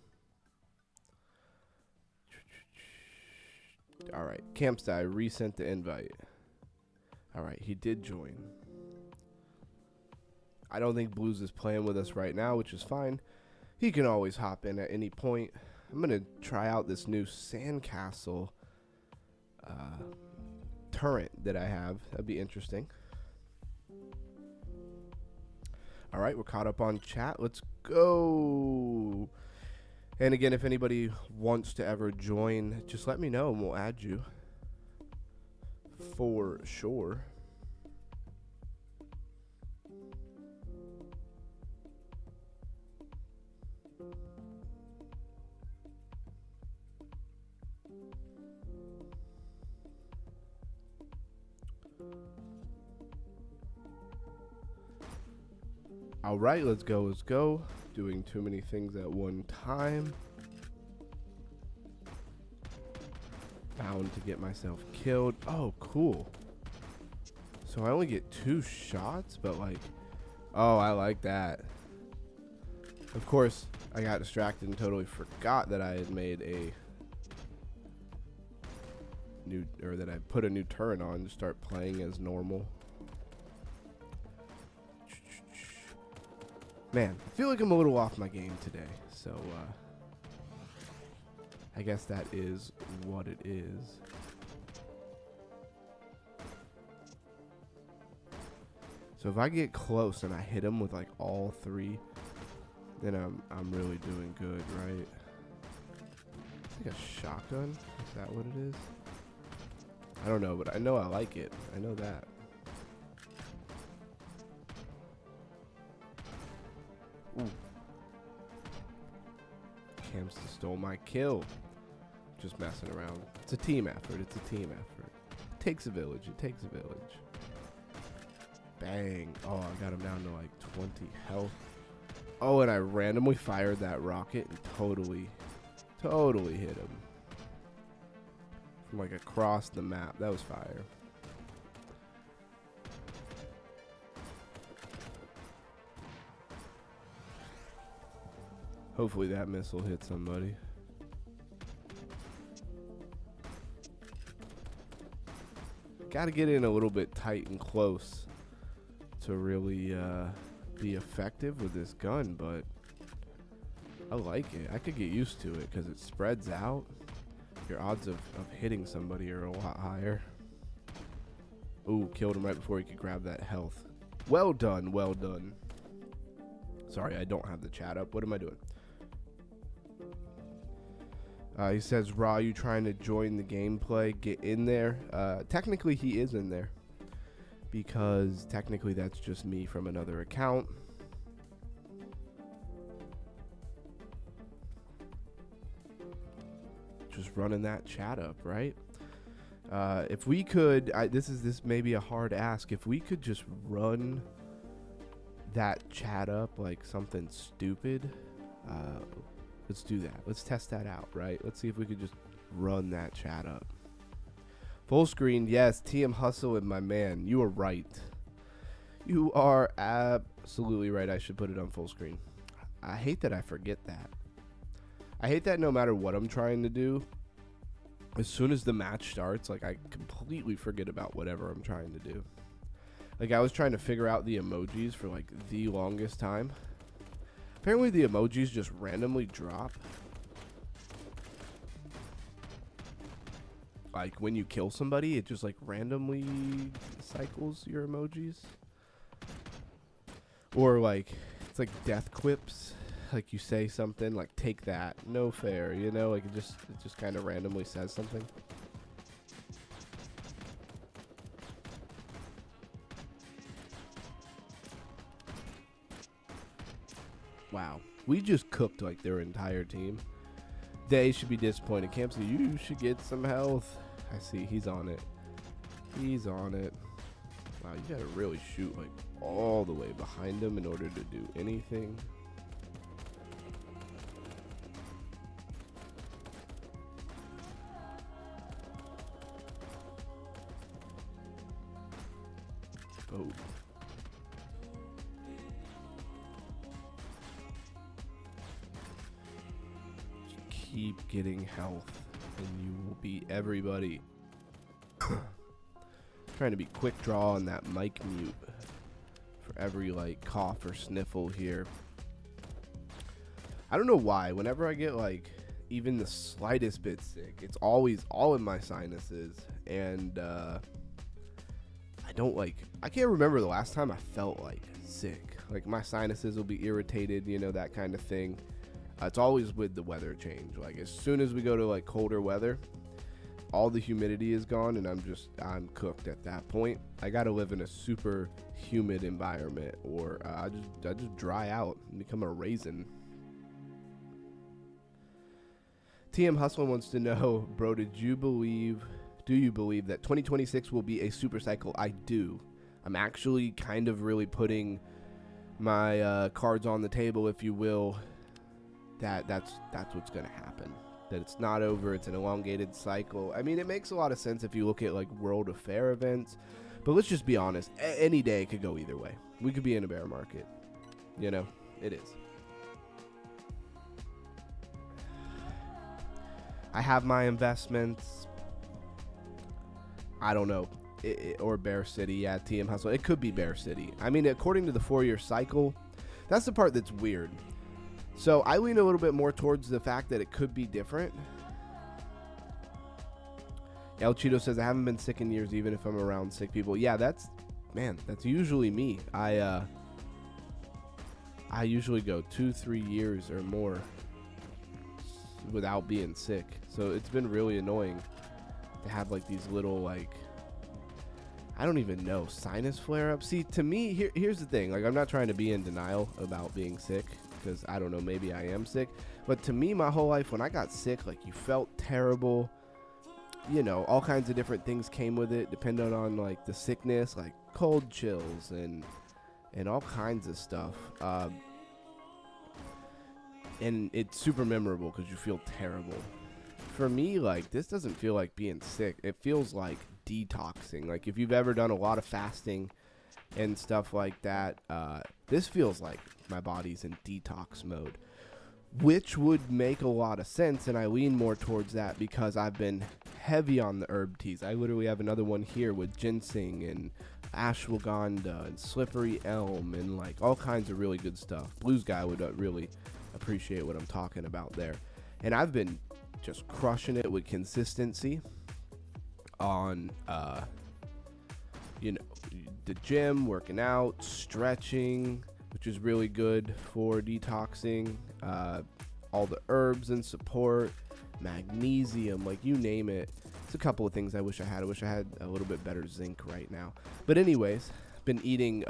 Alright, Camsta, I resent the invite. Alright, he did join. I don't think Blues is playing with us right now, which is fine. He can always hop in at any point. I'm going to try out this new sandcastle turret that I have. That'd be interesting. All right, we're caught up on chat. Let's go. And again, if anybody wants to ever join, just let me know and we'll add you for sure. All right, let's go, let's go. Doing too many things at one time. Bound to get myself killed. Oh, cool. So I only get 2 shots, but like, oh, I like that. Of course, I got distracted and totally forgot that I had made a new, or that I put a new turret on to start playing as normal. Man, I feel like I'm a little off my game today, so I guess that is what it is. So if I get close and I hit him with like all three, then I'm really doing good, right? It's like a shotgun. Is that what it is? I don't know, but I know I like it. I know that. Ooh. Camster stole my kill. Just messing around. It's a team effort. It's a team effort. It takes a village. It takes a village. Bang. Oh, I got him down to like 20 health. Oh, and I randomly fired that rocket and totally hit him. From like across the map. That was fire. Hopefully that missile hit somebody. Gotta get in a little bit tight and close to really be effective with this gun, but I like it. I could get used to it because it spreads out. Your odds of hitting somebody are a lot higher. Ooh, killed him right before he could grab that health. Well done, well done. Sorry, I don't have the chat up. What am I doing? He says, Raw, you trying to join the gameplay? Get in there. Technically, he is in there. Because technically, that's just me from another account. Just running that chat up, right? If we could, this may be a hard ask. If we could just run that chat up like something stupid, let's do that. Let's test that out, right? Let's see if we could just run that chat up. Full screen, yes. TM Hustle and my man, you are right. You are absolutely right. I should put it on full screen. I hate that I forget that. I hate that no matter what I'm trying to do, as soon as the match starts, like I completely forget about whatever I'm trying to do. Like I was trying to figure out the emojis for like the longest time. Apparently the emojis just randomly drop. Like when you kill somebody, it just like randomly cycles your emojis. Or like, it's like death quips. Like you say something like, take that, no fair, you know, like it just kind of randomly says something. Wow, we just cooked like their entire team. They should be disappointed. Campsy, you should get some health. I see, he's on it. He's on it. Wow, you gotta really shoot like all the way behind him in order to do anything. Oh. Just keep getting health and you will beat everybody. Trying to be quick draw on that mic mute for every like cough or sniffle here. I don't know why. Whenever I get like even the slightest bit sick, it's always all in my sinuses, and I can't remember the last time I felt like sick. Like my sinuses will be irritated, you know, that kind of thing. It's always with the weather change. Like as soon as we go to like colder weather, all the humidity is gone and I'm cooked at that point. I gotta live in a super humid environment or I just dry out and become a raisin. TM Hustler wants to know, bro, do you believe that 2026 will be a super cycle? I do. I'm actually kind of really putting my cards on the table, if you will, that's what's gonna happen. That it's not over, it's an elongated cycle. I mean, it makes a lot of sense if you look at like world affair events, but let's just be honest, any day it could go either way. We could be in a bear market, you know, it is. I have my investments. I don't know. Or Bear City. Yeah, TM Hustle. It could be Bear City. I mean, according to the 4-year cycle, that's the part that's weird. So I lean a little bit more towards the fact that it could be different. El Cheeto says, I haven't been sick in years, even if I'm around sick people. Yeah, that's usually me. I usually go 2-3 years or more without being sick. So it's been really annoying to have like these little, like, I don't even know, sinus flare-ups. See, to me, here's the thing. Like, I'm not trying to be in denial about being sick, because I don't know, maybe I am sick. But to me, my whole life, when I got sick, like, you felt terrible. You know, all kinds of different things came with it, depending on, like, the sickness, like cold chills and all kinds of stuff. And it's super memorable because you feel terrible. For me, like, this doesn't feel like being sick. It feels like detoxing. Like, if you've ever done a lot of fasting and stuff like that, this feels like my body's in detox mode, which would make a lot of sense, and I lean more towards that because I've been heavy on the herb teas. I literally have another one here with ginseng and ashwagandha and slippery elm and like all kinds of really good stuff. Blues guy would really appreciate what I'm talking about there. And I've been just crushing it with consistency on you know, the gym, working out, stretching, which is really good for detoxing, all the herbs and support, magnesium, like you name it. It's a couple of things I wish I had. I wish I had a little bit better zinc right now. But anyways, been eating,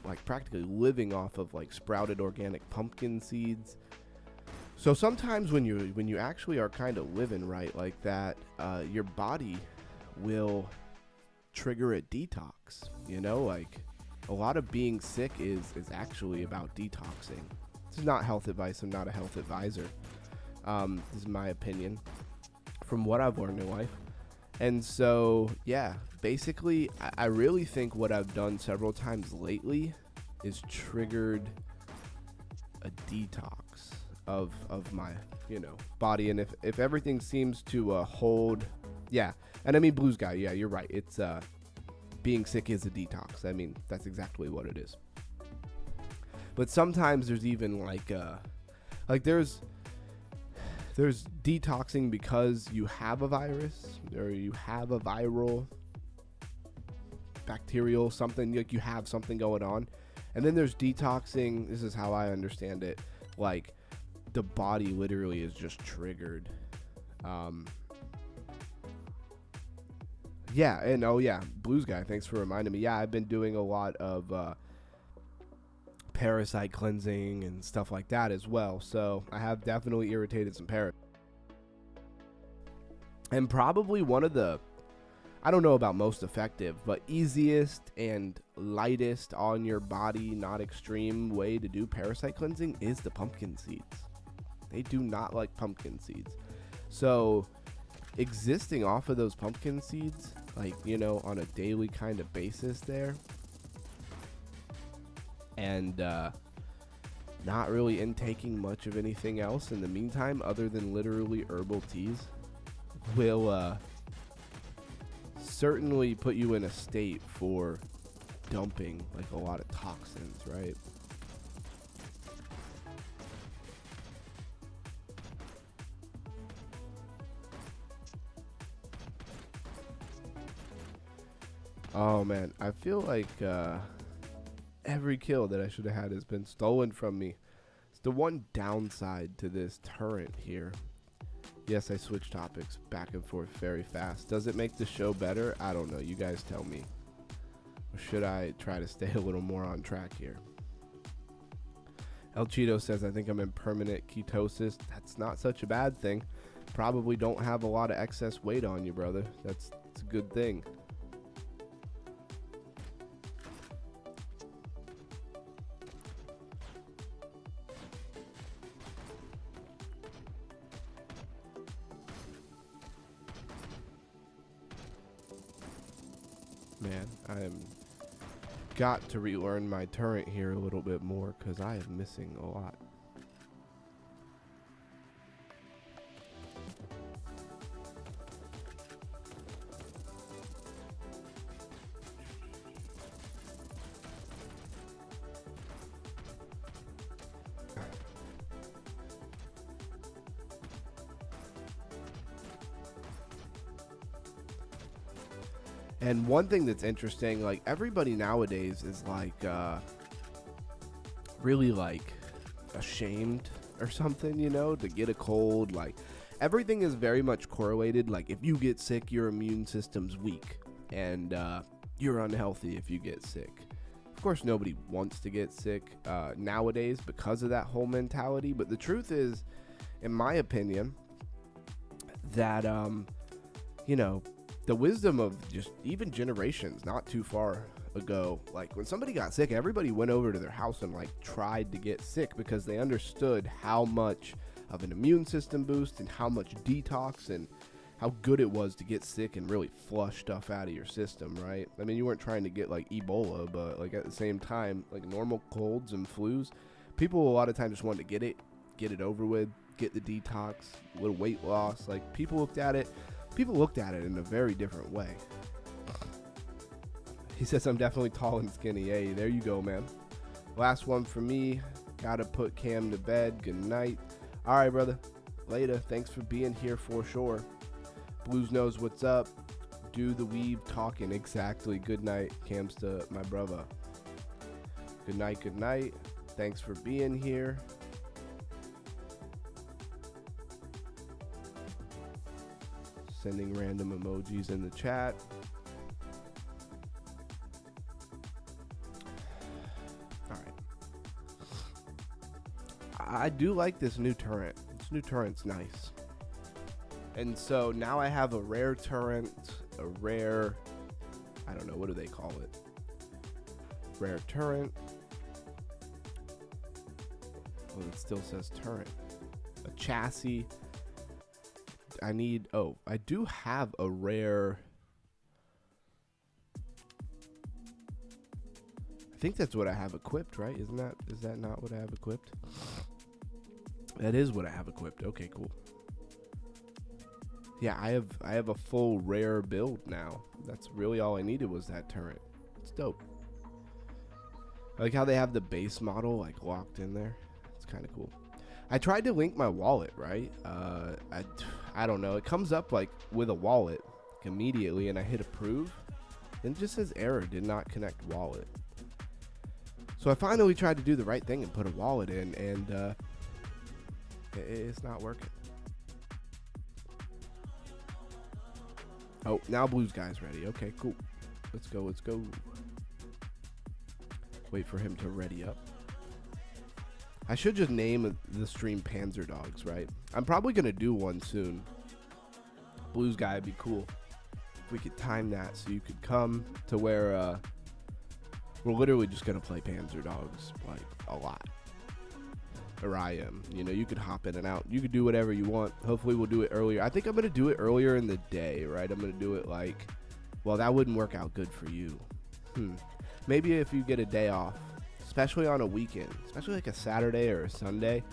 like practically living off of like sprouted organic pumpkin seeds. So sometimes when you actually are kind of living right like that, your body will trigger a detox. You know, like a lot of being sick is actually about detoxing. This is not health advice. I'm not a health advisor. This is my opinion from what I've learned in life. And so, yeah, basically, I really think what I've done several times lately is triggered a detox of my, you know, body. And if everything seems to hold, yeah. And I mean, Blues guy, yeah, you're right. It's being sick is a detox. I mean, that's exactly what it is. But sometimes there's even like there's detoxing because you have a virus or you have a viral, bacterial something, like you have something going on. And then there's detoxing, this is how I understand it, like the body literally is just triggered. Yeah, and oh yeah, Blues guy, thanks for reminding me. Yeah, I've been doing a lot of parasite cleansing and stuff like that as well. So I have definitely irritated some parasites. And probably one of the, I don't know about most effective, but easiest and lightest on your body, not extreme way to do parasite cleansing is the pumpkin seeds. They do not like pumpkin seeds. So existing off of those pumpkin seeds, like, you know, on a daily kind of basis there, and not really intaking much of anything else in the meantime other than literally herbal teas will certainly put you in a state for dumping like a lot of toxins, right? Oh man, I feel like every kill that I should have had has been stolen from me. It's the one downside to this turret here. Yes, I switch topics back and forth very fast. Does it make the show better? I don't know. You guys tell me. Or should I try to stay a little more on track here? El Cheeto says, I think I'm in permanent ketosis. That's not such a bad thing. Probably don't have a lot of excess weight on you, brother. That's a good thing. Man, I'm got to relearn my turret here a little bit more because I am missing a lot. And one thing that's interesting, like everybody nowadays is like really like ashamed or something, you know, to get a cold. Like everything is very much correlated. Like if you get sick, your immune system's weak, and you're unhealthy if you get sick. Of course, nobody wants to get sick nowadays because of that whole mentality. But the truth is, in my opinion, that you know, the wisdom of just even generations not too far ago, like when somebody got sick, everybody went over to their house and like tried to get sick because they understood how much of an immune system boost and how much detox and how good it was to get sick and really flush stuff out of your system, right? I mean, you weren't trying to get like Ebola, but like at the same time, like normal colds and flus, people a lot of times just wanted to get it over with, get the detox, a little weight loss. Like people looked at it in a very different way. He says, I'm definitely tall and skinny. Hey, there you go, man. Last one for me. Gotta put Cam to bed. Good night. All right, brother. Later. Thanks for being here for sure. Blues knows what's up. Do the weave talking. Exactly. Good night, Camsta, my brother. Good night. Good night. Thanks for being here. Sending random emojis in the chat. All right. I do like this new turret. This new turret's nice. And so now I have a rare turret, I don't know, what do they call it? Rare turret. Oh, it still says turret. A chassis. I do have a rare. I think that's what I have equipped, right? Is that not what I have equipped? That is what I have equipped. Okay, cool. Yeah, I have a full rare build now. That's really all I needed was that turret. It's dope. I like how they have the base model like locked in there. It's kind of cool. I tried to link my wallet, right? I don't know. It comes up like with a wallet like, immediately, and I hit approve, and it just says error, did not connect wallet. So I finally tried to do the right thing and put a wallet in, and it's not working. Oh, now Blues Guy's ready. Okay, cool. Let's go. Let's go. Wait for him to ready up. I should just name the stream Panzer Dogs, right? I'm probably going to do one soon. Blues Guy would be cool. If we could time that so you could come to where we're literally just going to play Panzer Dogs, like, a lot. Or I am. You know, you could hop in and out. You could do whatever you want. Hopefully we'll do it earlier. I think I'm going to do it earlier in the day, right? I'm going to do it like, well, that wouldn't work out good for you. Maybe if you get a day off, especially on a weekend, especially like a Saturday or a Sunday,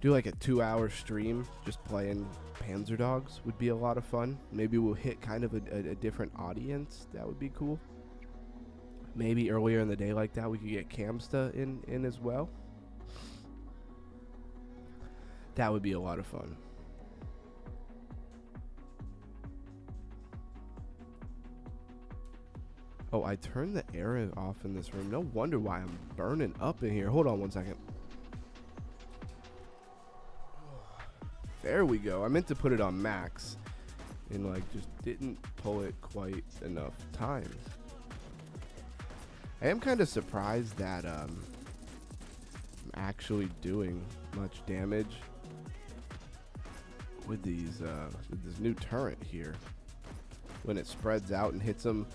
do like a 2-hour stream just playing Panzer Dogs would be a lot of fun. Maybe we'll hit kind of a different audience. That would be cool. Maybe earlier in the day like that, we could get Camsta in as well. That would be a lot of fun. Oh, I turned the air off in this room. No wonder why I'm burning up in here. Hold on one second. There we go. I meant to put it on max and like just didn't pull it quite enough times. I am kind of surprised that I'm actually doing much damage with these with this new turret here when it spreads out and hits them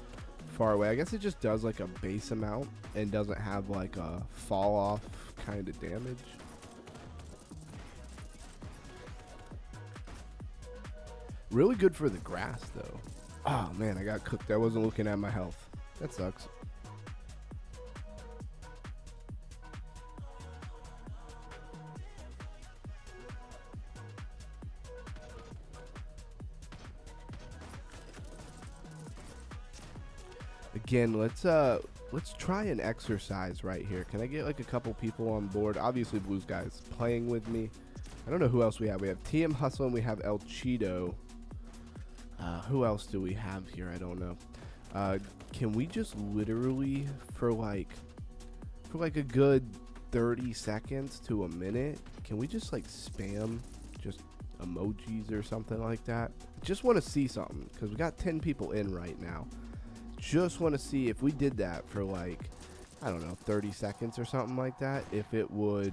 far away. I guess it just does like a base amount and doesn't have like a fall off kind of damage. Really good for the grass though. Oh man, I got cooked. I wasn't looking at my health. That sucks. Again, let's try an exercise right here. Can I get like a couple people on board? Obviously, Blues Guy's playing with me. I don't know who else we have. We have TM Hustle and we have El Cheeto. Who else do we have here? I don't know. Can we just literally for like a good 30 seconds to a minute, can we just like spam just emojis or something like that? Just want to see something because we got 10 people in right now. Just want to see if we did that for like, I don't know, 30 seconds or something like that, if it would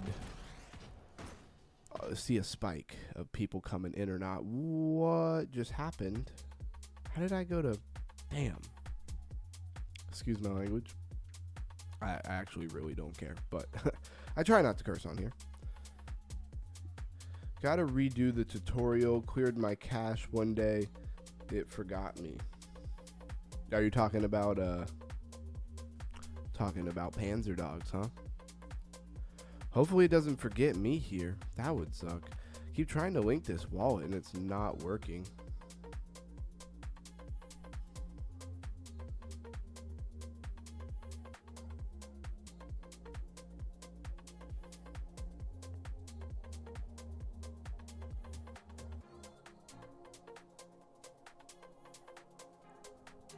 see a spike of people coming in or not. What just happened? How did I go to, damn, excuse my language. I actually really don't care, but I try not to curse on here. Gotta redo the tutorial. Cleared my cache one day. It forgot me. Are you talking about Panzer dogs, huh? Hopefully it doesn't forget me here. That would suck. Keep trying to link this wallet and it's not working.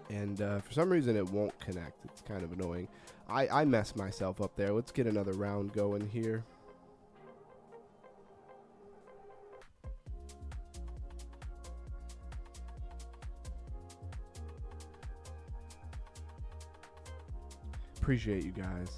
And for some reason it won't connect. It's kind of annoying. I messed myself up there. Let's get another round going here. Appreciate you guys.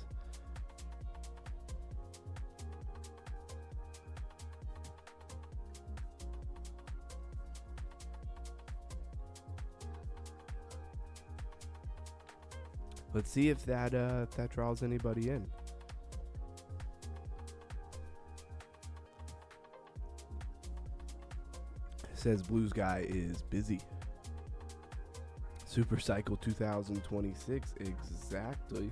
Let's see if that draws anybody in. It says Blues Guy is busy. Super Cycle 2026, exactly.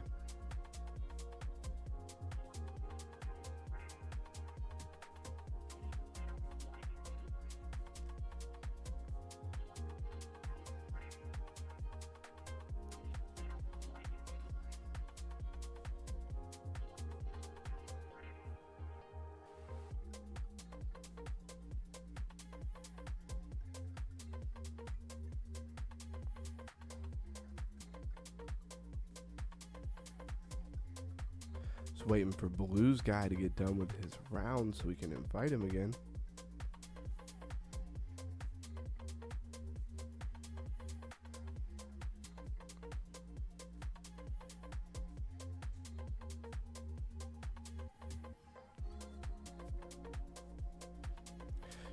Just waiting for Blues Guy to get done with his round so we can invite him again.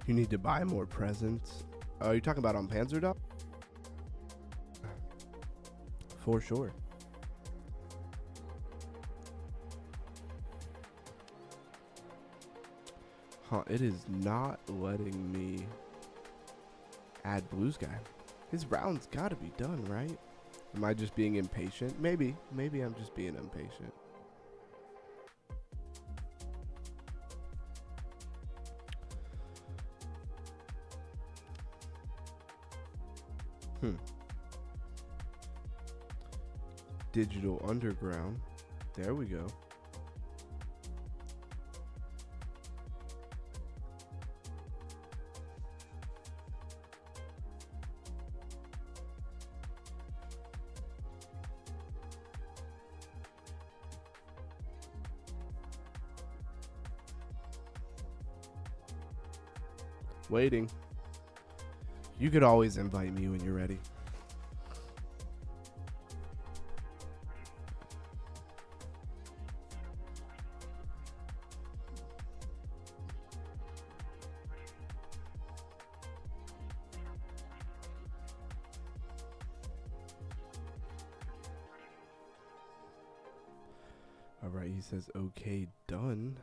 You need to buy more presents. Are you talking about on Panzerdog? For sure. Huh, it is not letting me add Blues Guy. His round's gotta be done, right? Am I just being impatient? Maybe I'm just being impatient. Digital Underground. There we go. Waiting. You could always invite me when you're ready. All right, he says, okay, done.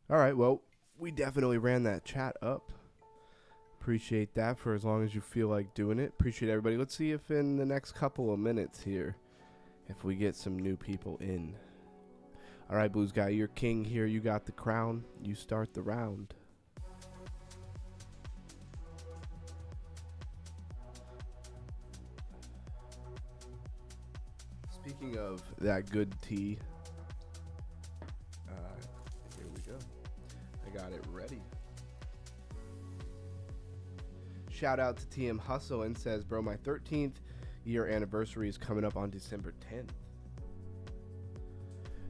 All right, well, we definitely ran that chat up. Appreciate that for as long as you feel like doing it. Appreciate everybody. Let's see if in the next couple of minutes here, if we get some new people in. All right, Blues Guy, you're king here. You got the crown. You start the round. Speaking of that good tea, here we go. I got it ready. Shout out to TM Hustle and says, bro, my 13th year anniversary is coming up on December 10th.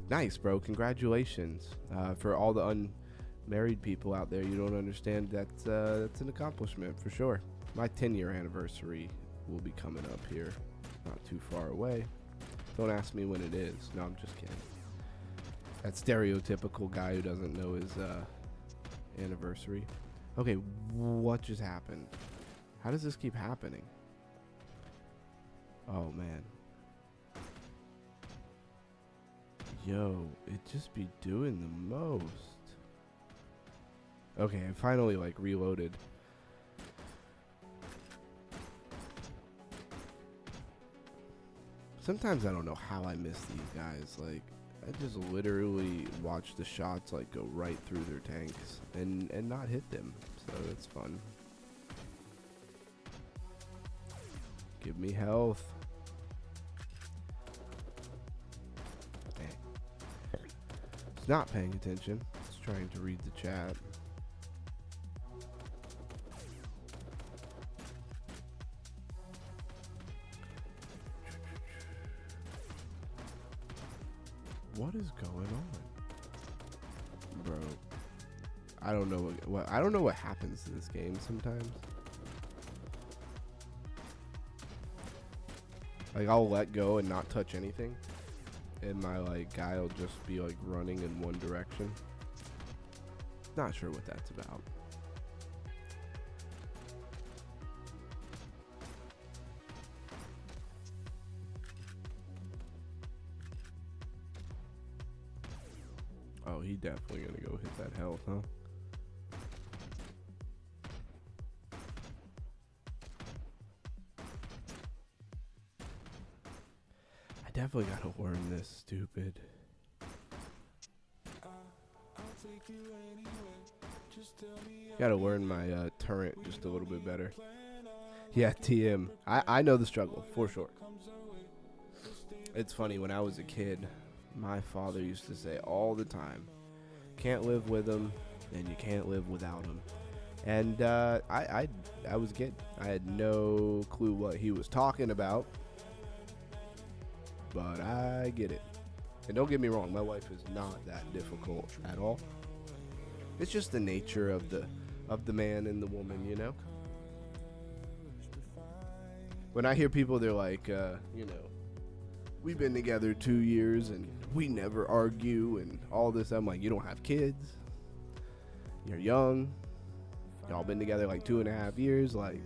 Nice, bro. Congratulations. For all the unmarried people out there, you don't understand that's an accomplishment for sure. My 10-year anniversary will be coming up here, not too far away. Don't ask me when it is. No, I'm just kidding. That stereotypical guy who doesn't know his anniversary. Okay, what just happened? How does this keep happening? Oh, man. Yo, it just be doing the most. Okay, I finally, like, reloaded. Sometimes I don't know how I miss these guys. Like, I just literally watch the shots, like, go right through their tanks and not hit them. So it's fun. Give me health. It's not paying attention. It's trying to read the chat. What is going on, bro? I don't know what I don't know what happens to this game sometimes. Like, I'll let go and not touch anything, and my, like, guy will just be, like, running in one direction. Not sure what that's about. Oh, he definitely gonna go hit that health, huh? I definitely gotta learn this, stupid. Gotta learn my turret just a little bit better. Yeah, TM. I know the struggle, for sure. It's funny, when I was a kid, my father used to say all the time, can't live with him, and you can't live without him. And I was a kid. I had no clue what he was talking about, but I get it. And don't get me wrong, my wife is not that difficult at all. It's just the nature of the man and the woman, you know? When I hear people, they're like, you know, we've been together 2 years and we never argue and all this. I'm like, you don't have kids. You're young. Y'all been together like 2.5 years. Like,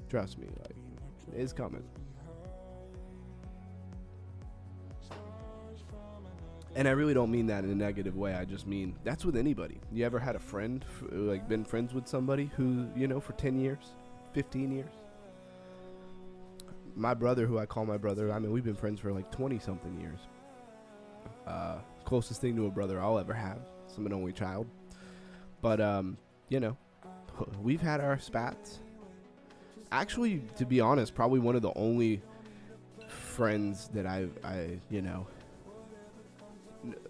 trust me, like, it's coming. And I really don't mean that in a negative way. I just mean that's with anybody. You ever had a friend, like, been friends with somebody who, you know, for 10 years, 15 years? My brother, who I call my brother, I mean, we've been friends for like 20-something years. Closest thing to a brother I'll ever have. I'm an only child. But, you know, we've had our spats. Actually, to be honest, probably one of the only friends that I you know,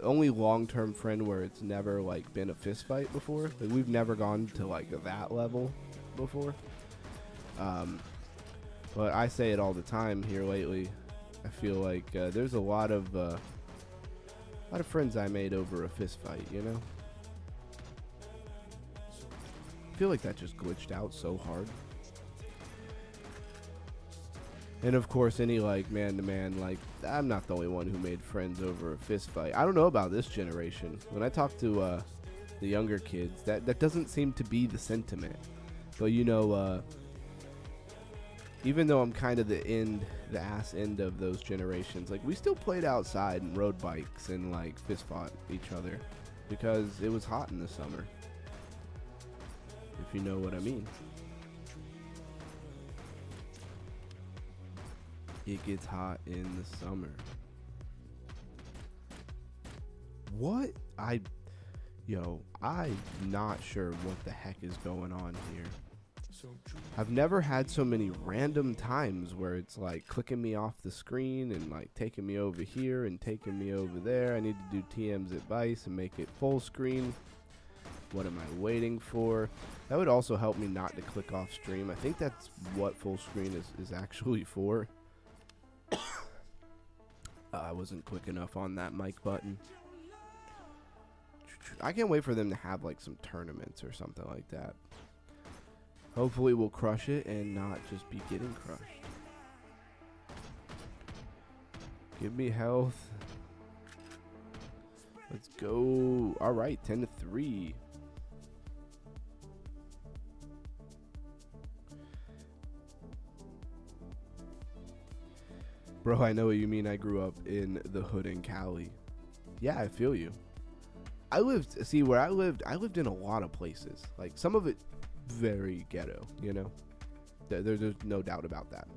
only long-term friend where it's never, like, been a fist fight before. Like, we've never gone to, like, that level before. But I say it all the time here lately. I feel like there's a lot of friends I made over a fist fight, you know? I feel like that just glitched out so hard. And of course, any, like, man-to-man, like, I'm not the only one who made friends over a fist fight. I don't know about this generation. When I talk to the younger kids, that doesn't seem to be the sentiment. But, you know, even though I'm kind of the ass end of those generations, like, we still played outside and rode bikes and, like, fist fought each other because it was hot in the summer, if you know what I mean. It gets hot in the summer. What? I'm not sure what the heck is going on here. I've never had so many random times where it's like clicking me off the screen and like taking me over here and taking me over there. I need to do TM's advice and make it full screen. What am I waiting for? That would also help me not to click off stream. I think that's what full screen is actually for. I wasn't quick enough on that mic button. I can't wait for them to have like some tournaments or something like that. Hopefully we'll crush it and not just be getting crushed. Give me health. Let's go. All right, 10-3. Bro, I know what you mean. I grew up in the hood in Cali. Yeah, I feel you. Where I lived in a lot of places. Like, some of it very ghetto, you know? There's no doubt about that.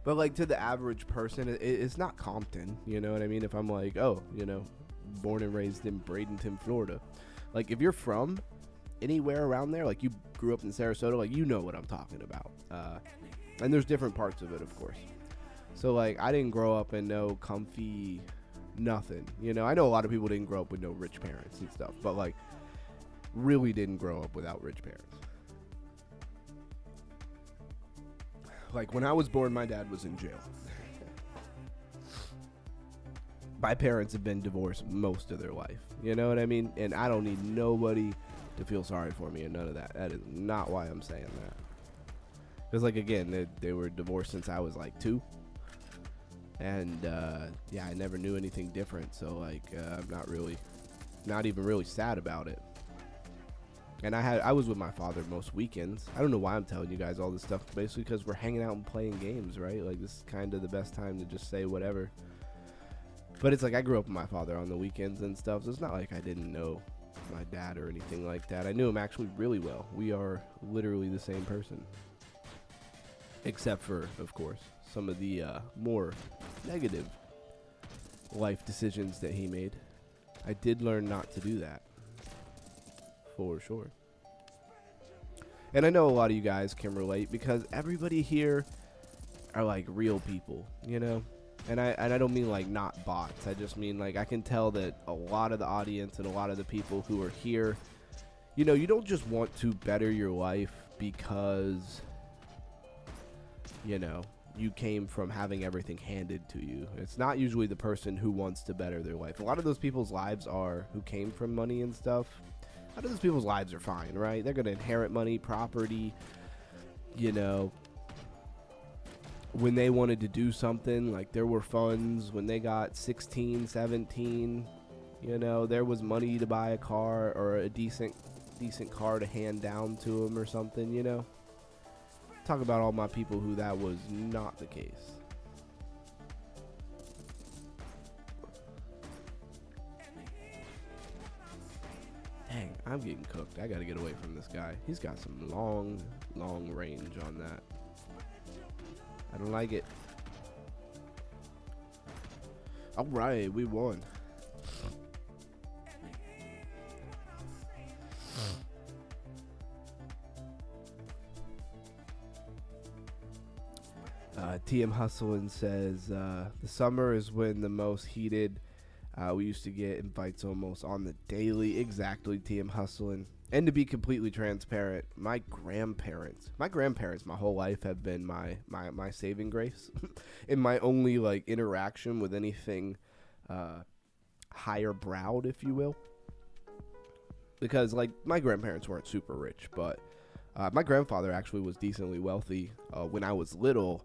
But, like, to the average person, it's not Compton, you know what I mean? If I'm like, oh, you know, born and raised in Bradenton, Florida. Like, if you're from anywhere around there, like, you grew up in Sarasota, like, you know what I'm talking about. And there's different parts of it, of course. So, like, I didn't grow up in no comfy nothing. You know, I know a lot of people didn't grow up with no rich parents and stuff. But, like, really didn't grow up without rich parents. Like, when I was born, my dad was in jail. My parents have been divorced most of their life. You know what I mean? And I don't need nobody to feel sorry for me and none of that. That is not why I'm saying that. Because, like, again, they were divorced since I was, like, 2. And, yeah, I never knew anything different. So, like, I'm not even really sad about it. And I was with my father most weekends. I don't know why I'm telling you guys all this stuff. Basically because we're hanging out and playing games, right? Like, this is kind of the best time to just say whatever. But it's like I grew up with my father on the weekends and stuff. So it's not like I didn't know my dad or anything like that. I knew him actually really well. We are literally the same person. Except for, of course, some of the more negative life decisions that he made. I did learn not to do that. For sure. And I know a lot of you guys can relate because everybody here are like real people, you know? And I don't mean like not bots. I just mean like I can tell that a lot of the audience and a lot of the people who are here, you know, you don't just want to better your life because, you know, you came from having everything handed to you. It's not usually the person who wants to better their life. A lot of those people's lives are who came from money and stuff. A lot of those people's lives are fine, right? They're going to inherit money, property, you know. When they wanted to do something, like there were funds. When they got 16, 17, you know, there was money to buy a car or a decent car to hand down to them or something, you know. Talk about all my people who that was not the case. Dang, I'm getting cooked. I gotta get away from this guy. He's got some long range on that. I don't like it. All right, we won. TM Hustlin says, the summer is when the most heated. We used to get invites almost on the daily. Exactly, TM Hustlin. And to be completely transparent, my grandparents my whole life have been my saving grace. And my only like interaction with anything higher browed, if you will. Because like my grandparents weren't super rich, but my grandfather actually was decently wealthy when I was little.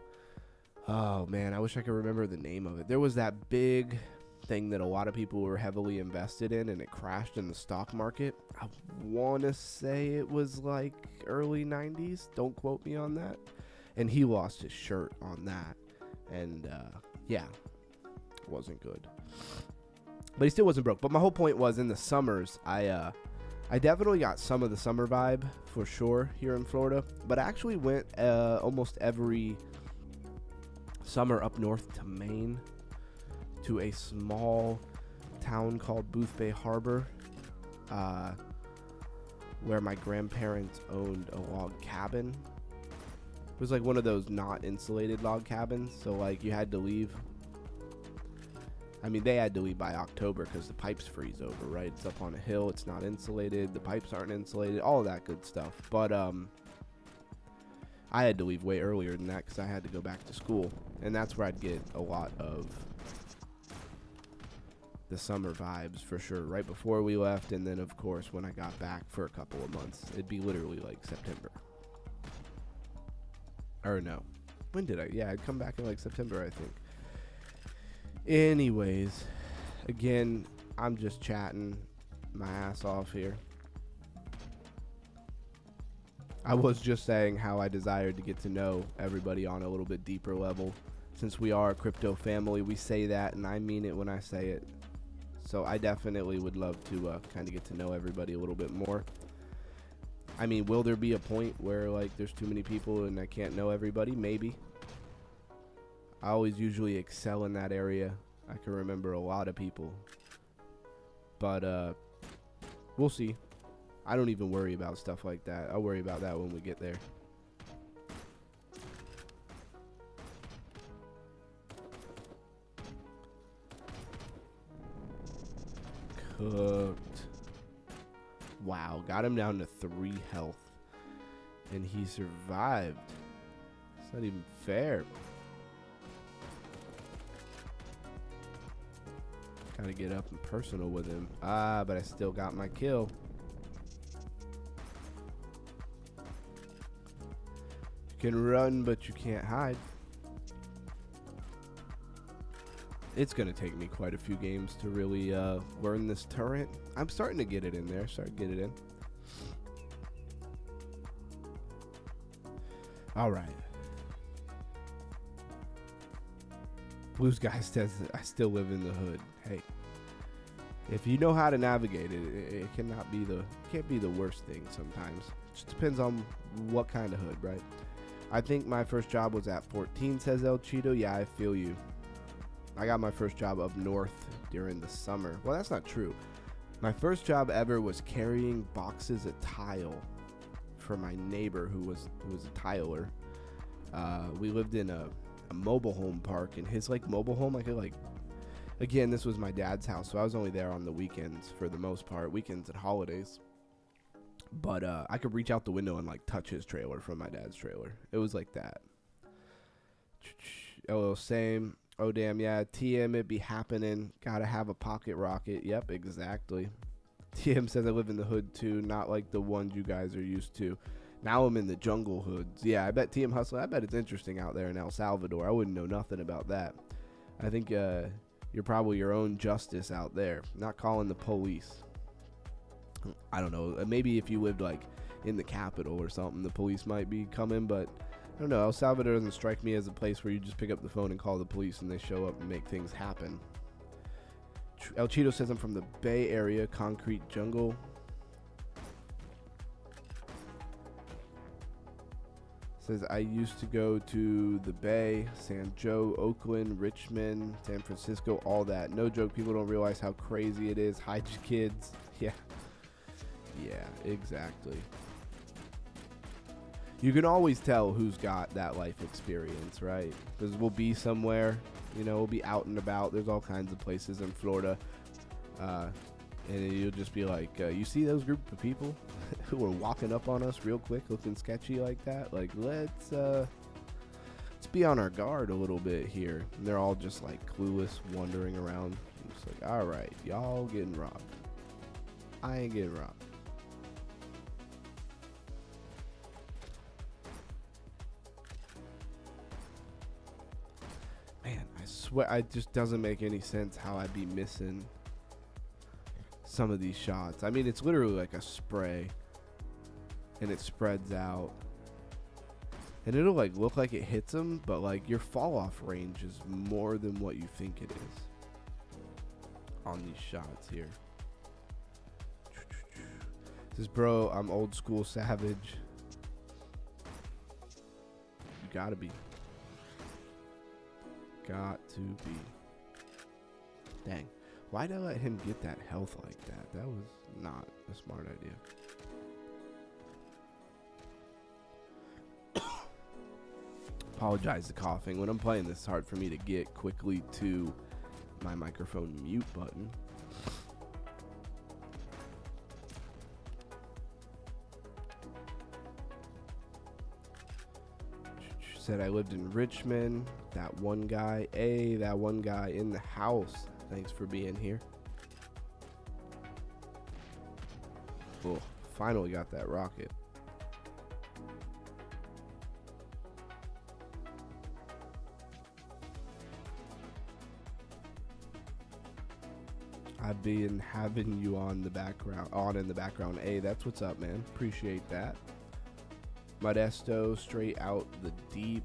Oh man, I wish I could remember the name of it. There was that big thing that a lot of people were heavily invested in, and it crashed in the stock market. I want to say it was like early 90s. Don't quote me on that. And he lost his shirt on that. And yeah, it wasn't good. But he still wasn't broke. But my whole point was in the summers, I definitely got some of the summer vibe for sure here in Florida. But I actually went almost every summer up north to Maine, to a small town called Booth Bay Harbor, where my grandparents owned a log cabin. It was like one of those not insulated log cabins, so like you had to leave I mean, they had to leave by October because the pipes freeze over, right? It's up on a hill. It's not insulated. The pipes aren't insulated. All of that good stuff. But I had to leave way earlier than that because I had to go back to school. And that's where I'd get a lot of the summer vibes for sure. Right before we left, and then, of course, when I got back for a couple of months. It'd be literally like September. Or no. When did I? Yeah, I'd come back in like September, I think. Anyways, again, I'm just chatting my ass off here. I was just saying how I desired to get to know everybody on a little bit deeper level. Since we are a crypto family, we say that, and I mean it when I say it. So I definitely would love to kind of get to know everybody a little bit more. I mean, will there be a point where like there's too many people and I can't know everybody? Maybe. I always usually excel in that area. I can remember a lot of people. But we'll see. I don't even worry about stuff like that. I'll worry about that when we get there. Cooked. Wow, got him down to 3 health. And he survived. It's not even fair. Gotta get up and personal with him. Ah, but I still got my kill. You can run, but you can't hide. It's gonna take me quite a few games to really learn this turret. I'm starting to get it in there. Starting to get it in. All right. Blue Sky says I still live in the hood. Hey, if you know how to navigate it, it can't be the worst thing sometimes. It just depends on what kind of hood, right? I think my first job was at 14, says El Cheeto. Yeah, I feel you. I got my first job up north during the summer. Well, that's not true. My first job ever was carrying boxes of tile for my neighbor who was a tiler. We lived in a mobile home park, and his like mobile home, again, this was my dad's house, so I was only there on the weekends for the most part, weekends and holidays. But I could reach out the window and like touch his trailer from my dad's trailer. It was like that. Oh, same. Oh damn, yeah. TM, it be happening. Gotta have a pocket rocket. Yep, exactly. TM says I live in the hood too, not like the ones you guys are used to. Now I'm in the jungle hoods. Yeah, I bet TM Hustler, I bet it's interesting out there in El Salvador. I wouldn't know nothing about that. I think you're probably your own justice out there. Not calling the police. I don't know. Maybe if you lived like in the capital or something, the police might be coming, but I don't know. El Salvador doesn't strike me as a place where you just pick up the phone and call the police and they show up and make things happen. El Cheeto says I'm from the Bay Area, concrete jungle. Says I used to go to the Bay, San Joe, Oakland, Richmond, San Francisco, all that. No joke, people don't realize how crazy it is. Hide your kids. Yeah. Yeah, exactly. You can always tell who's got that life experience, right? Because we'll be somewhere, you know, we'll be out and about. There's all kinds of places in Florida. And you'll just be like, you see those group of people who are walking up on us real quick, looking sketchy like that? Like, let's be on our guard a little bit here. And they're all just like clueless, wandering around. I'm just like, all right, y'all getting robbed. I ain't getting robbed. Man, I swear, it just doesn't make any sense how I'd be missing some of these shots. I mean, it's literally like a spray and it spreads out and it'll like look like it hits them, but like your fall off range is more than what you think it is on these shots here. Says, bro, I'm old school savage. You gotta be. Got to be. Dang. Why'd I let him get that health like that? That was not a smart idea. Apologize the coughing. When I'm playing this, it's hard for me to get quickly to my microphone mute button. Said I lived in Richmond. That one guy, that one guy in the house. Thanks for being here. Oh, finally got that rocket. I've been having you on in the background. Hey, that's what's up, man. Appreciate that. Modesto, straight out the deep.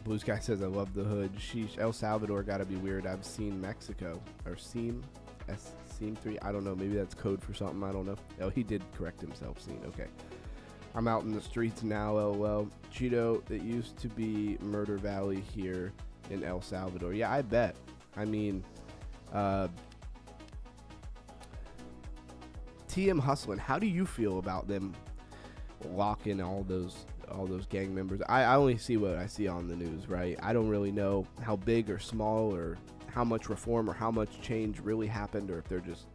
Blue Sky says, I love the hood. Sheesh, El Salvador gotta be weird. I've seen Mexico. Or Seam 3. I don't know. Maybe that's code for something. I don't know. Oh, he did correct himself. Scene. Okay. I'm out in the streets now, LOL. Cheeto, it used to be Murder Valley here in El Salvador. Yeah, I bet. I mean, TM Hustlin', how do you feel about them locking all those gang members? I only see what I see on the news, right? I don't really know how big or small or how much reform or how much change really happened, or if they're just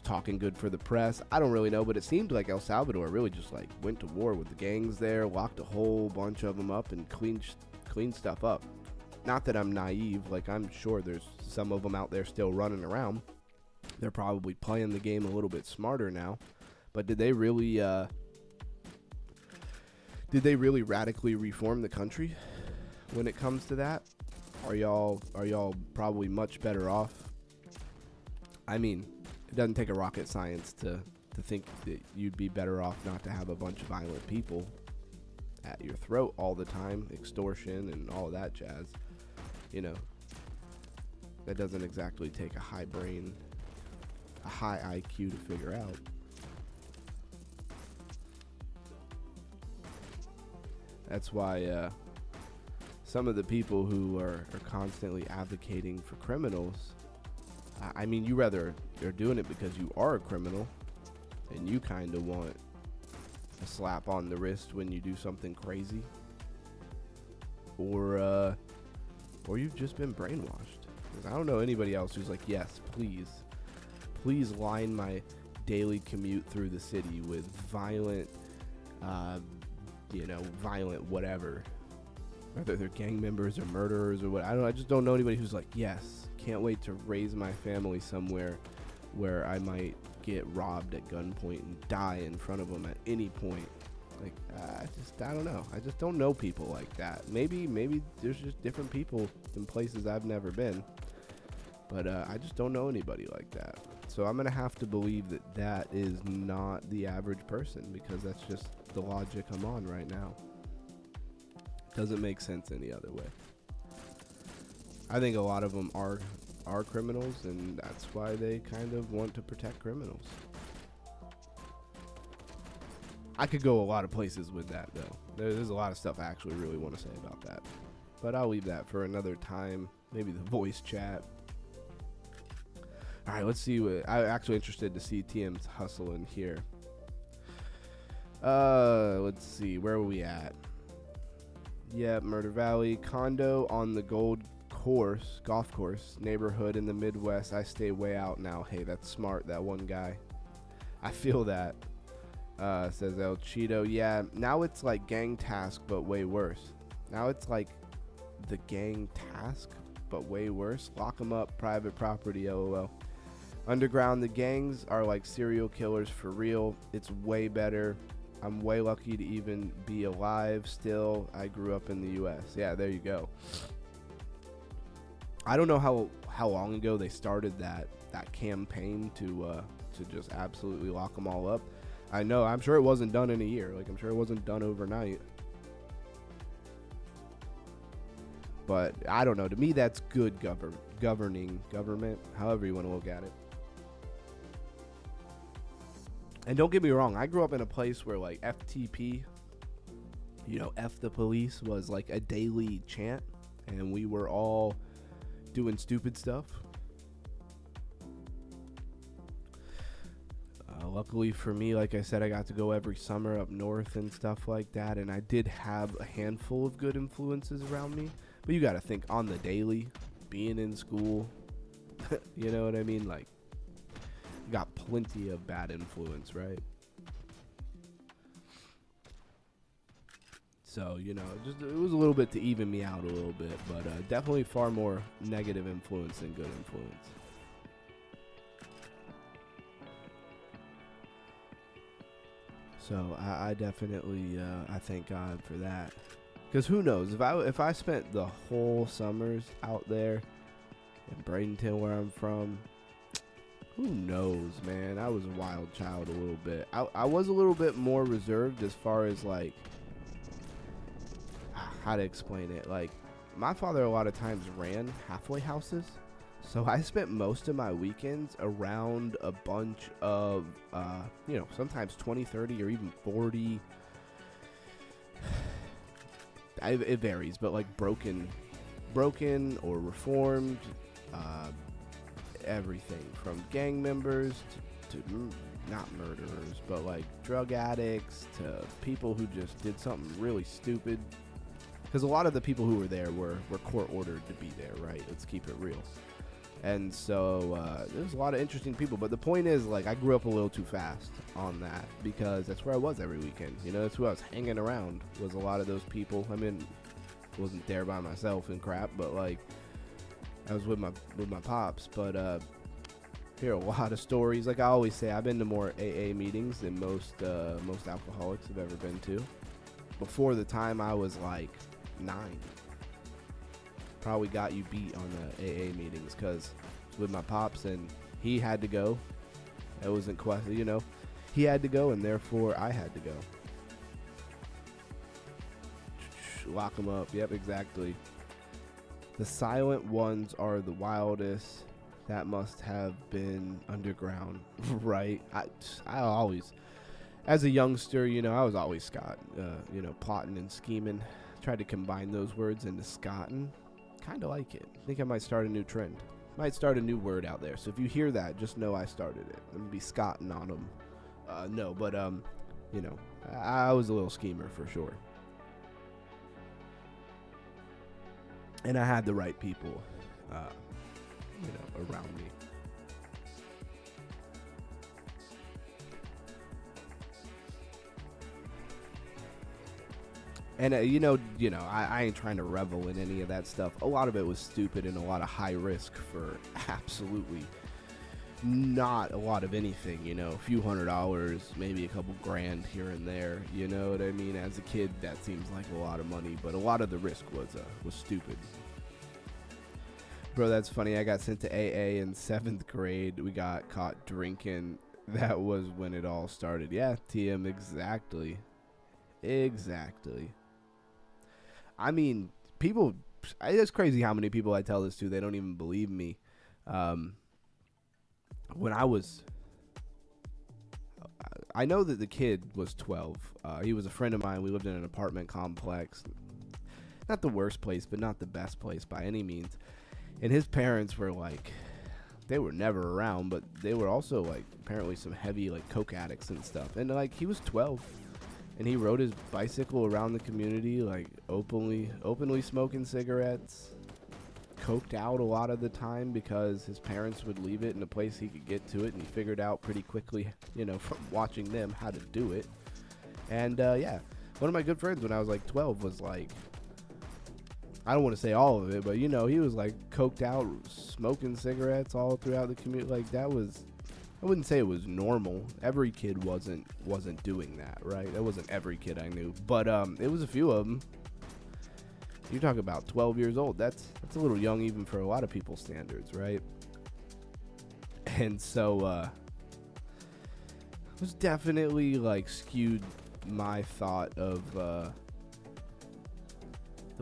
talking good for the press. I don't really know, but it seemed like El Salvador really just like went to war with the gangs there, locked a whole bunch of them up and cleaned stuff up. Not that I'm naive, like I'm sure there's some of them out there still running around. They're probably playing the game a little bit smarter now, but did they really radically reform the country when it comes to that? Are y'all probably much better off? I mean, it doesn't take a rocket science to think that you'd be better off not to have a bunch of violent people at your throat all the time, extortion and all that jazz. You know, that doesn't exactly take a high IQ to figure out. That's why some of the people who are constantly advocating for criminals, I mean, they're doing it because you are a criminal and you kind of want a slap on the wrist when you do something crazy, or you've just been brainwashed. 'Cause I don't know anybody else who's like, yes, please line my daily commute through the city with violent whatever, whether they're gang members or murderers or what. I just don't know anybody who's like, yes, can't wait to raise my family somewhere where I might get robbed at gunpoint and die in front of them at any point. Like, I don't know. I just don't know people like that. Maybe there's just different people in places I've never been, but I just don't know anybody like that. So I'm gonna have to believe that is not the average person, because that's just the logic I'm on right now. Doesn't make sense any other way. I think a lot of them are criminals, and that's why they kind of want to protect criminals. I could go a lot of places with that, though. There's a lot of stuff I actually really want to say about that, but I'll leave that for another time. Maybe the voice chat. All right, let's see what I'm actually interested to see TM's hustle in here. Let's see, where are we at? Yeah, Murder Valley condo on the golf course neighborhood in the Midwest. I stay way out now. Hey, that's smart. That one guy. I feel that. Says El Cheeto. Yeah, now it's like Gang Task, but way worse. Now it's like the Gang Task, but way worse. Lock them up, private property, LOL. Underground, the gangs are like serial killers for real. It's way better. I'm way lucky to even be alive still. I grew up in the U.S. Yeah, there you go. I don't know how long ago they started that campaign to just absolutely lock them all up. I know, I'm sure it wasn't done in a year. Like, I'm sure it wasn't done overnight. But I don't know. To me, that's good government, however you want to look at it. And don't get me wrong, I grew up in a place where, like, FTP, F the police, was like a daily chant, and we were all doing stupid stuff. Luckily for me, like I said, I got to go every summer up north and stuff like that, and I did have a handful of good influences around me. But you got to think, on the daily, being in school. You know what I mean? Like, you got plenty of bad influence, right? So, you know, just it was a little bit to even me out a little bit, but definitely far more negative influence than good influence. So I definitely I thank God for that, because who knows, if I spent the whole summers out there in Bradenton, where I'm from, who knows, man. I was a wild child a little bit. I was a little bit more reserved as far as like how to explain it. Like, my father a lot of times ran halfway houses, so I spent most of my weekends around a bunch of you know, sometimes 20, 30, or even 40, it varies, but like broken or reformed, everything from gang members to not murderers, but like drug addicts, to people who just did something really stupid. Because a lot of the people who were there were court ordered to be there, right? Let's keep it real. And so there's a lot of interesting people. But the point is, like, I grew up a little too fast on that, because that's where I was every weekend. You know, that's who I was hanging around, was a lot of those people. I mean, I wasn't there by myself and crap, but like, I was with my pops. But hear a lot of stories. Like I always say, I've been to more AA meetings than most alcoholics have ever been to. Before the time I was like 9, probably got you beat on the AA meetings, because with my pops and he had to go. It wasn't question, you know, he had to go, and therefore I had to go. Lock them up. Yep, exactly. The silent ones are the wildest. That must have been underground, right? I always, as a youngster, you know, I was always Scott, you know, plotting and scheming. Tried to combine those words into Scottin'. Kind of like it. I think I might start a new trend. Might start a new word out there. So if you hear that, just know I started it. I'm gonna be Scottin' on them. No, but you know, I was a little schemer for sure. And I had the right people, you know, around me. And you know, I ain't trying to revel in any of that stuff. A lot of it was stupid and a lot of high risk for absolutely not a lot of anything. You know, a few $100s, maybe a couple grand here and there. You know what I mean? As a kid, that seems like a lot of money, but a lot of the risk was stupid. Bro, that's funny. I got sent to AA in 7th grade. We got caught drinking. That was when it all started. Yeah, TM, exactly. Exactly. I mean, people, it's crazy how many people I tell this to, they don't even believe me. When I know that the kid was 12. He was a friend of mine. We lived in an apartment complex. Not the worst place, but not the best place by any means. And his parents were like, they were never around, but they were also like apparently some heavy like coke addicts and stuff. And like, he was 12. And he rode his bicycle around the community, like openly smoking cigarettes, coked out a lot of the time because his parents would leave it in a place he could get to it, and he figured out pretty quickly, you know, from watching them how to do it. And yeah, one of my good friends when I was like 12 was like, I don't want to say all of it, but you know, he was like coked out, smoking cigarettes all throughout the community. Like, that was, I wouldn't say it was normal. Every kid wasn't doing that, right? That wasn't every kid I knew, but it was a few of them. You're talking about 12 years old. That's a little young even for a lot of people's standards, right? And so it was definitely like skewed my thought of the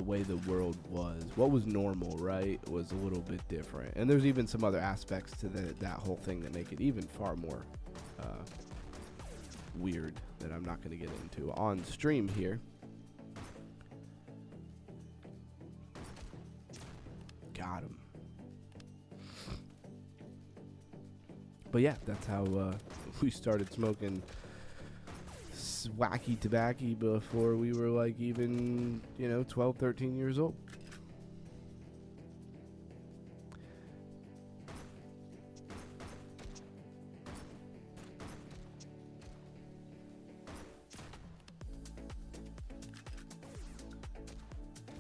way the world was. What was normal, right, was a little bit different. And there's even some other aspects to that whole thing that make it even far more weird that I'm not going to get into on stream here. Got him. But yeah, that's how we started smoking wacky tobacco before we were like even, 12, 13 years old.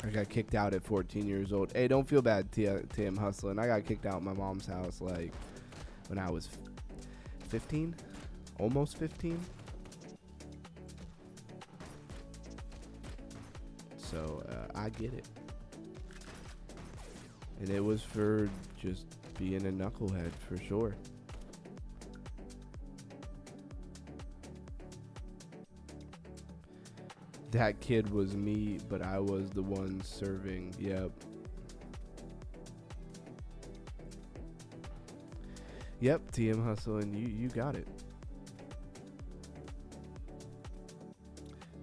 I got kicked out at 14 years old. Hey, don't feel bad, TM Hustling. I got kicked out of my mom's house like when I was 15, almost 15. So I get it. And it was for just being a knucklehead for sure. That kid was me, but I was the one serving. Yep. Yep, TM Hustle, and you got it.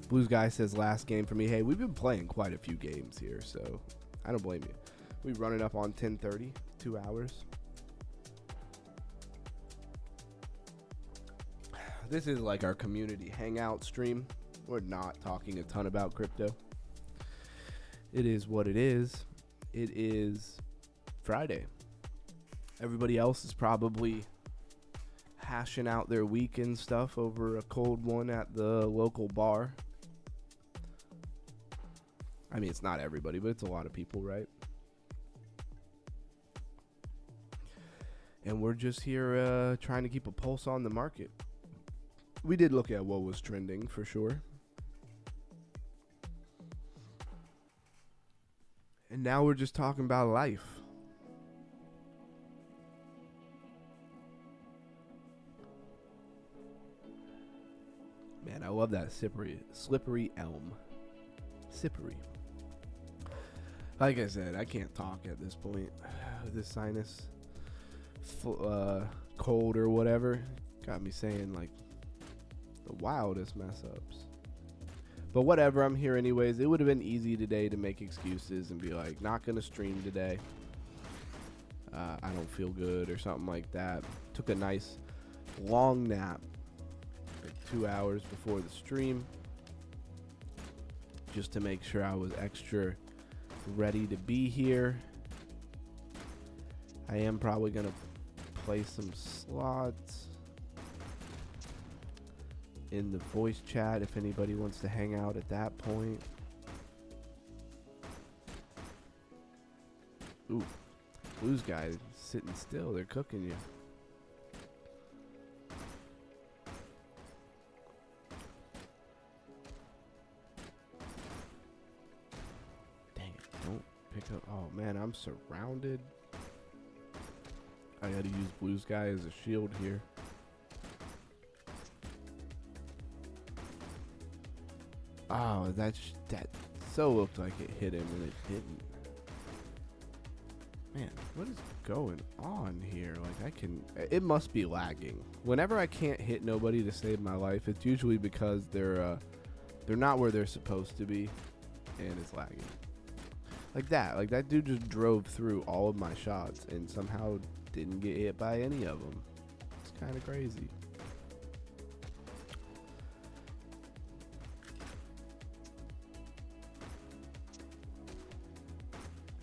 Blues Guy says last game for me. Hey, we've been playing quite a few games here, so I don't blame you. We running up on 10:30, 2 hours. This is like our community hangout stream. We're not talking a ton about crypto. It is what it is. It is Friday. Everybody else is probably hashing out their weekend stuff over a cold one at the local bar. I mean, it's not everybody, but it's a lot of people, right? And we're just here trying to keep a pulse on the market. We did look at what was trending for sure. And now we're just talking about life. Man, I love that slippery elm. Slippery. Like I said, I can't talk at this point. This sinus cold or whatever got me saying like the wildest mess ups. But whatever, I'm here anyways. It would have been easy today to make excuses and be like, not gonna stream today. I don't feel good or something like that. Took a nice long nap, like 2 hours before the stream, just to make sure I was extra ready to be here. I am probably gonna play some slots in the voice chat if anybody wants to hang out at that point. Ooh, Blues Guy sitting still. They're cooking you. Dang it, don't pick up. Oh man, I'm surrounded. I gotta use Blues Guy as a shield here. Oh, that so looked like it hit him and it didn't. Man, what is going on here? Like it must be lagging. Whenever I can't hit nobody to save my life, it's usually because they're not where they're supposed to be, and it's lagging. Like that dude just drove through all of my shots and somehow didn't get hit by any of them. It's kind of crazy.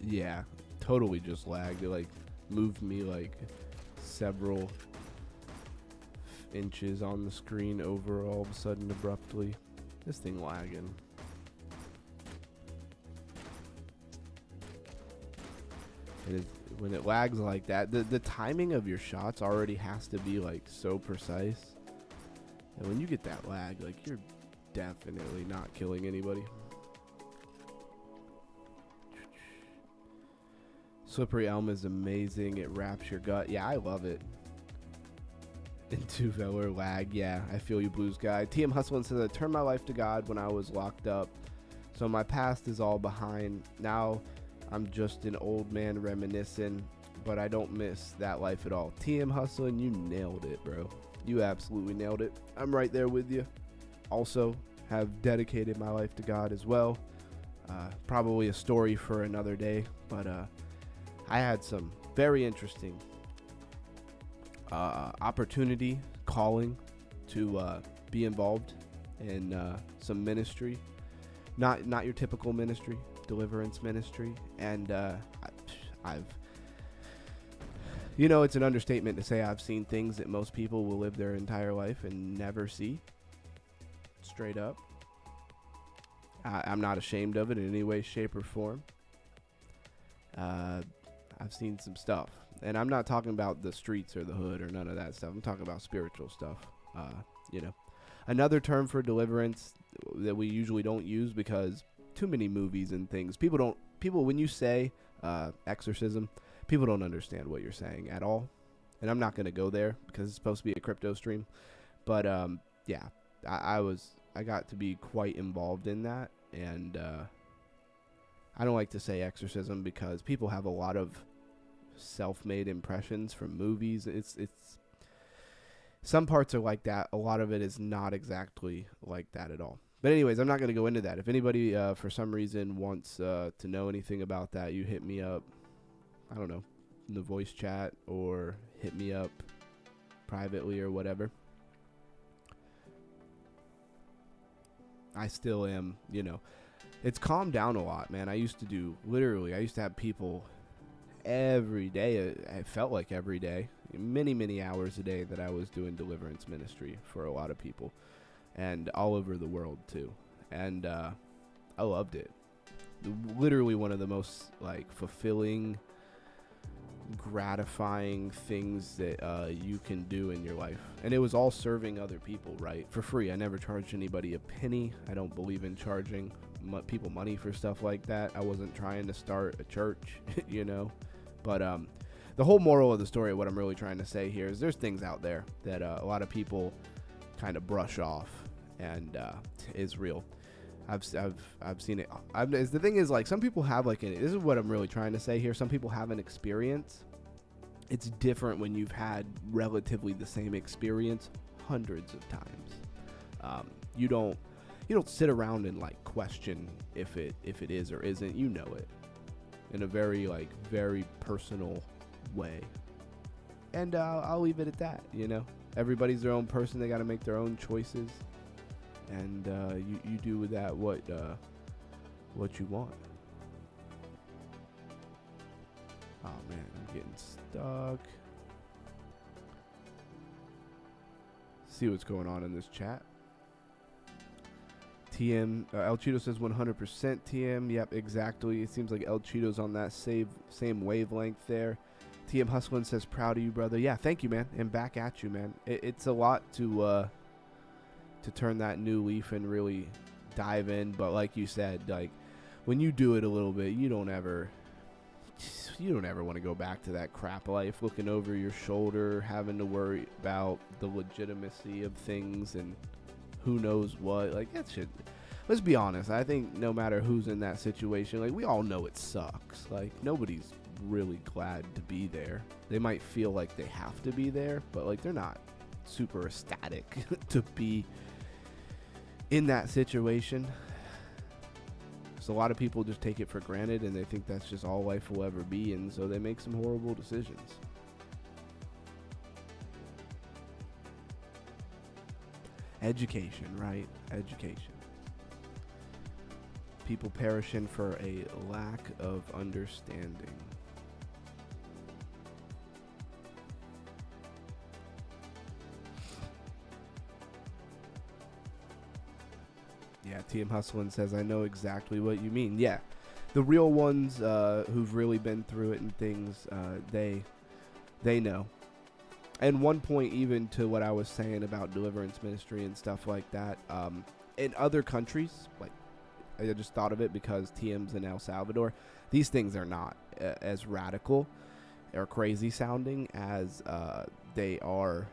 Yeah, totally just lagged. It like moved me like several inches on the screen over all of a sudden abruptly. This thing lagging. And when it lags like that, the timing of your shots already has to be like so precise. And when you get that lag, like you're definitely not killing anybody. Slippery Elm is amazing. It wraps your gut. Yeah, I love it. Into Veller lag. Yeah, I feel you, Blues Guy. TM Hustlin says, I turned my life to God when I was locked up. So my past is all behind. Now I'm just an old man reminiscing, but I don't miss that life at all. TM Hustlin, you nailed it, bro. You absolutely nailed it. I'm right there with you. Also, have dedicated my life to God as well. Probably a story for another day, but I had some very interesting opportunity calling to be involved in some ministry, not your typical ministry, deliverance ministry, and I've, you know, it's an understatement to say I've seen things that most people will live their entire life and never see, straight up. I'm not ashamed of it in any way, shape, or form. I've seen some stuff, and I'm not talking about the streets or the hood or none of that stuff. I'm talking about spiritual stuff. Another term for deliverance that we usually don't use because too many movies and things. People when you say exorcism, people don't understand what you're saying at all. And I'm not going to go there because it's supposed to be a crypto stream. But yeah, I got to be quite involved in that, and I don't like to say exorcism because people have a lot of self-made impressions from movies. It's some parts are like that. A lot of it is not exactly like that at all. But anyways, I'm not going to go into that. If anybody for some reason wants to know anything about that, you hit me up. I don't know, in the voice chat, or hit me up privately or whatever. I still am, it's calmed down a lot, man. I used to have people every day. It felt like every day, many hours a day that I was doing deliverance ministry for a lot of people, and all over the world too. And I loved it. Literally one of the most fulfilling, gratifying things that you can do in your life. And it was all serving other people, right, for free. I never charged anybody a penny. I don't believe in charging people money for stuff like that. I wasn't trying to start a church, but the whole moral of the story, what I'm really trying to say here is there's things out there that a lot of people kind of brush off, and is real. I've seen it. The thing is, some people have this is what I'm really trying to say here. Some people have an experience. It's different when you've had relatively the same experience hundreds of times. You don't sit around and question if it is or isn't. You know it in a very very personal way. And I'll leave it at that. Everybody's their own person. They got to make their own choices. And you do with that what you want. Oh man, I'm getting stuck. See what's going on in this chat. TM El Cheeto says 100% TM. Yep, exactly. It seems like El Cheeto's on that same wavelength there. TM Hustlin says proud of you, brother. Yeah, thank you, man. And back at you, man. It's a lot to turn that new leaf and really dive in. But like you said, when you do it a little bit, you don't ever want to go back to that crap life, looking over your shoulder, having to worry about the legitimacy of things and who knows what. That shit. Let's be honest. I think no matter who's in that situation, we all know it sucks. Nobody's really glad to be there. They might feel like they have to be there, but they're not super ecstatic to be in that situation. So a lot of people just take it for granted, and they think that's just all life will ever be, and so they make some horrible decisions. Education, right? Education. People perishing for a lack of understanding. Yeah, TM Hustlin says, I know exactly what you mean. Yeah, the real ones who've really been through it and things, they know. And one point even to what I was saying about deliverance ministry and stuff like that, in other countries, I just thought of it because TM's in El Salvador, these things are not as radical or crazy sounding as they are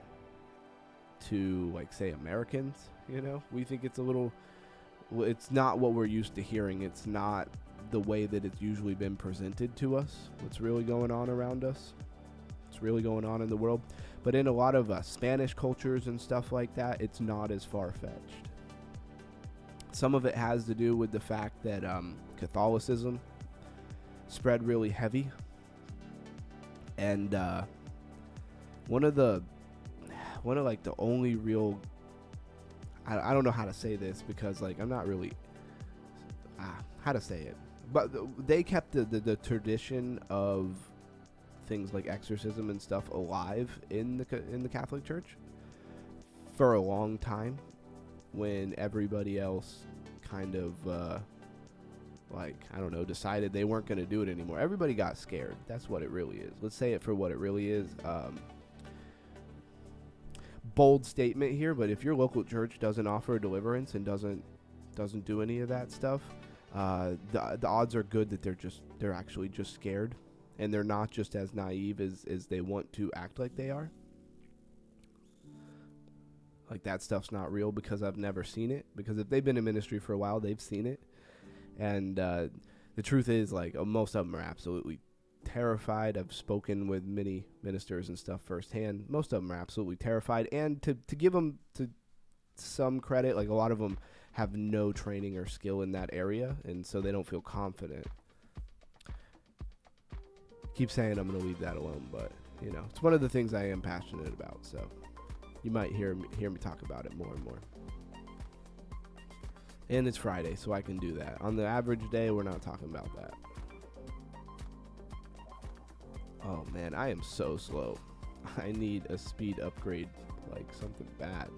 to, say, Americans. We think it's a little... It's not what we're used to hearing. It's not the way that it's usually been presented to us, what's really going on around us. It's really going on in the world. But in a lot of Spanish cultures and stuff like that, it's not as far-fetched. Some of it has to do with the fact that Catholicism spread really heavy. And one of the only real... I don't know how to say this because I'm not really how to say it, but they kept the tradition of things like exorcism and stuff alive in the Catholic Church for a long time, when everybody else kind of like, I don't know, decided they weren't going to do it anymore. Everybody got scared. That's what it really is. Let's say it for what it really is. Bold statement here, but if your local church doesn't offer deliverance and doesn't do any of that stuff, the odds are good that they're actually just scared, and they're not just as naive as they want to act like they are. Like, that stuff's not real because I've never seen it. Because if they've been in ministry for a while, they've seen it. And the truth is, like, most of them are absolutely terrified. I've spoken with many ministers and stuff firsthand. Most of them are absolutely terrified. And to give them to some credit, like, a lot of them have no training or skill in that area, and so they don't feel confident. Keep saying I'm going to leave that alone, but, you know, it's one of the things I am passionate about, so you might hear me talk about it more and more. And it's Friday, so I can do that. On the average day, we're not talking about that. Oh, man, I am so slow. I need a speed upgrade, like something bad.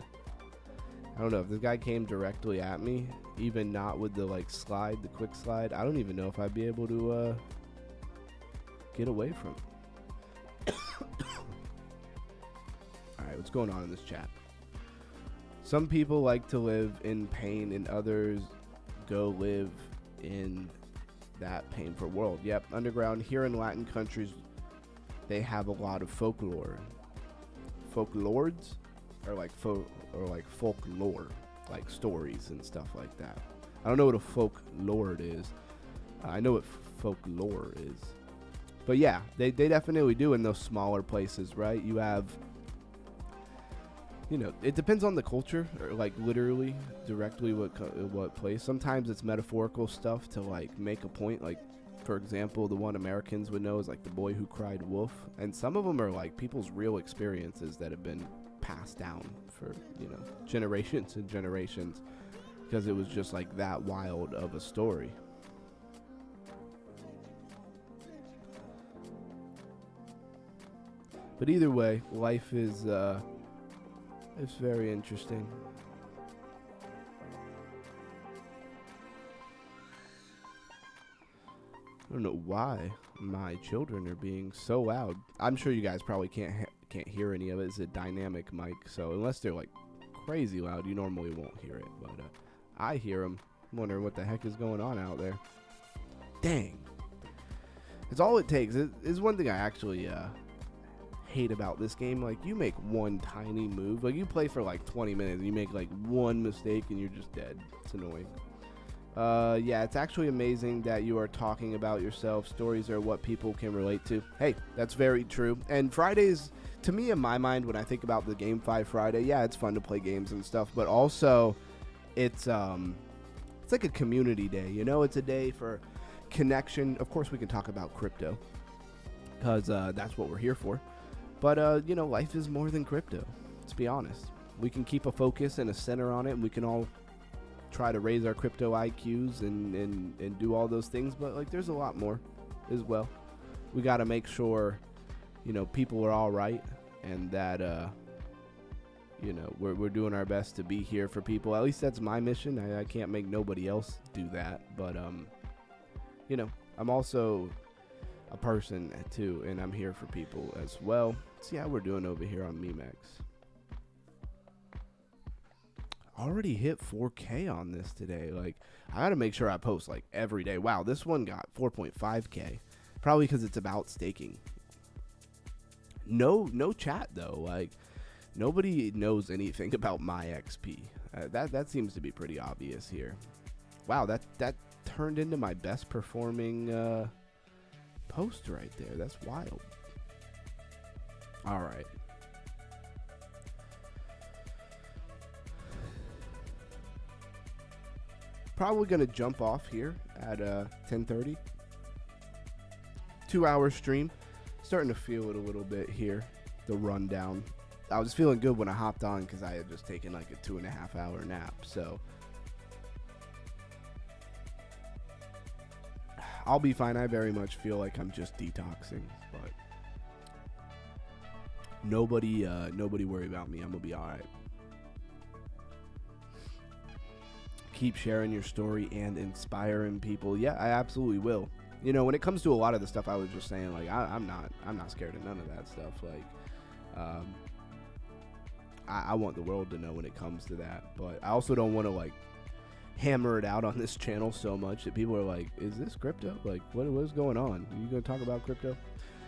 I don't know if this guy came directly at me, even not with the like slide, the quick slide. I don't even know if I'd be able to get away from it. All right, what's going on in this chat? Some people like to live in pain, and others go live in that painful world. Yep, underground here in Latin countries, they have a lot of folklore. Folklords, or like folklore, like stories and stuff like that. I don't know what a folklord is. I know what folklore is. But yeah, they definitely do in those smaller places, right? You have, you know, it depends on the culture, or like literally directly what place. Sometimes it's metaphorical stuff to like make a point. Like, for example, the one Americans would know is like the boy who cried wolf. And some of them are like people's real experiences that have been passed down for, you know, generations and generations, because it was just like that wild of a story. But either way, life is it's very interesting. I don't know why my children are being so loud. I'm sure you guys probably can't hear any of it. It's a dynamic mic, so unless they're like crazy loud, you normally won't hear it. But I hear them. I'm wondering what the heck is going on out there. Dang. It's all it takes. It's one thing I actually hate about this game. Like, you make one tiny move. Like, you play for like 20 minutes and you make like one mistake and you're just dead. It's annoying. Yeah, it's actually amazing that you are talking about yourself. Stories are what people can relate to. Hey, that's very true. And Fridays, to me, in my mind, when I think about the GameFi Friday, yeah, it's fun to play games and stuff, but also it's like a community day, you know? It's a day for connection. Of course, we can talk about crypto, because that's what we're here for. But, you know, life is more than crypto. Let's be honest. We can keep a focus and a center on it, and we can all try to raise our crypto IQs and do all those things. But, like, there's a lot more as well. We got to make sure, you know, people are all right, and that, you know, we're doing our best to be here for people. At least that's my mission. I can't make nobody else do that. But, you know, I'm also a person too, and I'm here for people as well. See how we're doing over here on Memex. Already hit 4K on this today. Like, I gotta make sure I post like every day. Wow, this one got 4.5K. Probably because it's about staking. No chat though. Like, nobody knows anything about my XP. That seems to be pretty obvious here. Wow, that turned into my best performing post right there. That's wild. All right. Probably gonna jump off here at 10:30. 2-hour stream. Starting to feel it a little bit here. The rundown. I was feeling good when I hopped on because I had just taken like a 2.5-hour nap. So I'll be fine. I very much feel like I'm just detoxing, but nobody worry about me. I'm gonna be all right. keep sharing your story and inspiring people, yeah, I absolutely will. You know, when it comes to a lot of the stuff I was just saying, like I'm not scared of none of that stuff. Like, I want the world to know when it comes to that, but I also don't want to like hammer it out on this channel so much that people are like, is this crypto? Like, what is going on? Are you gonna talk about crypto?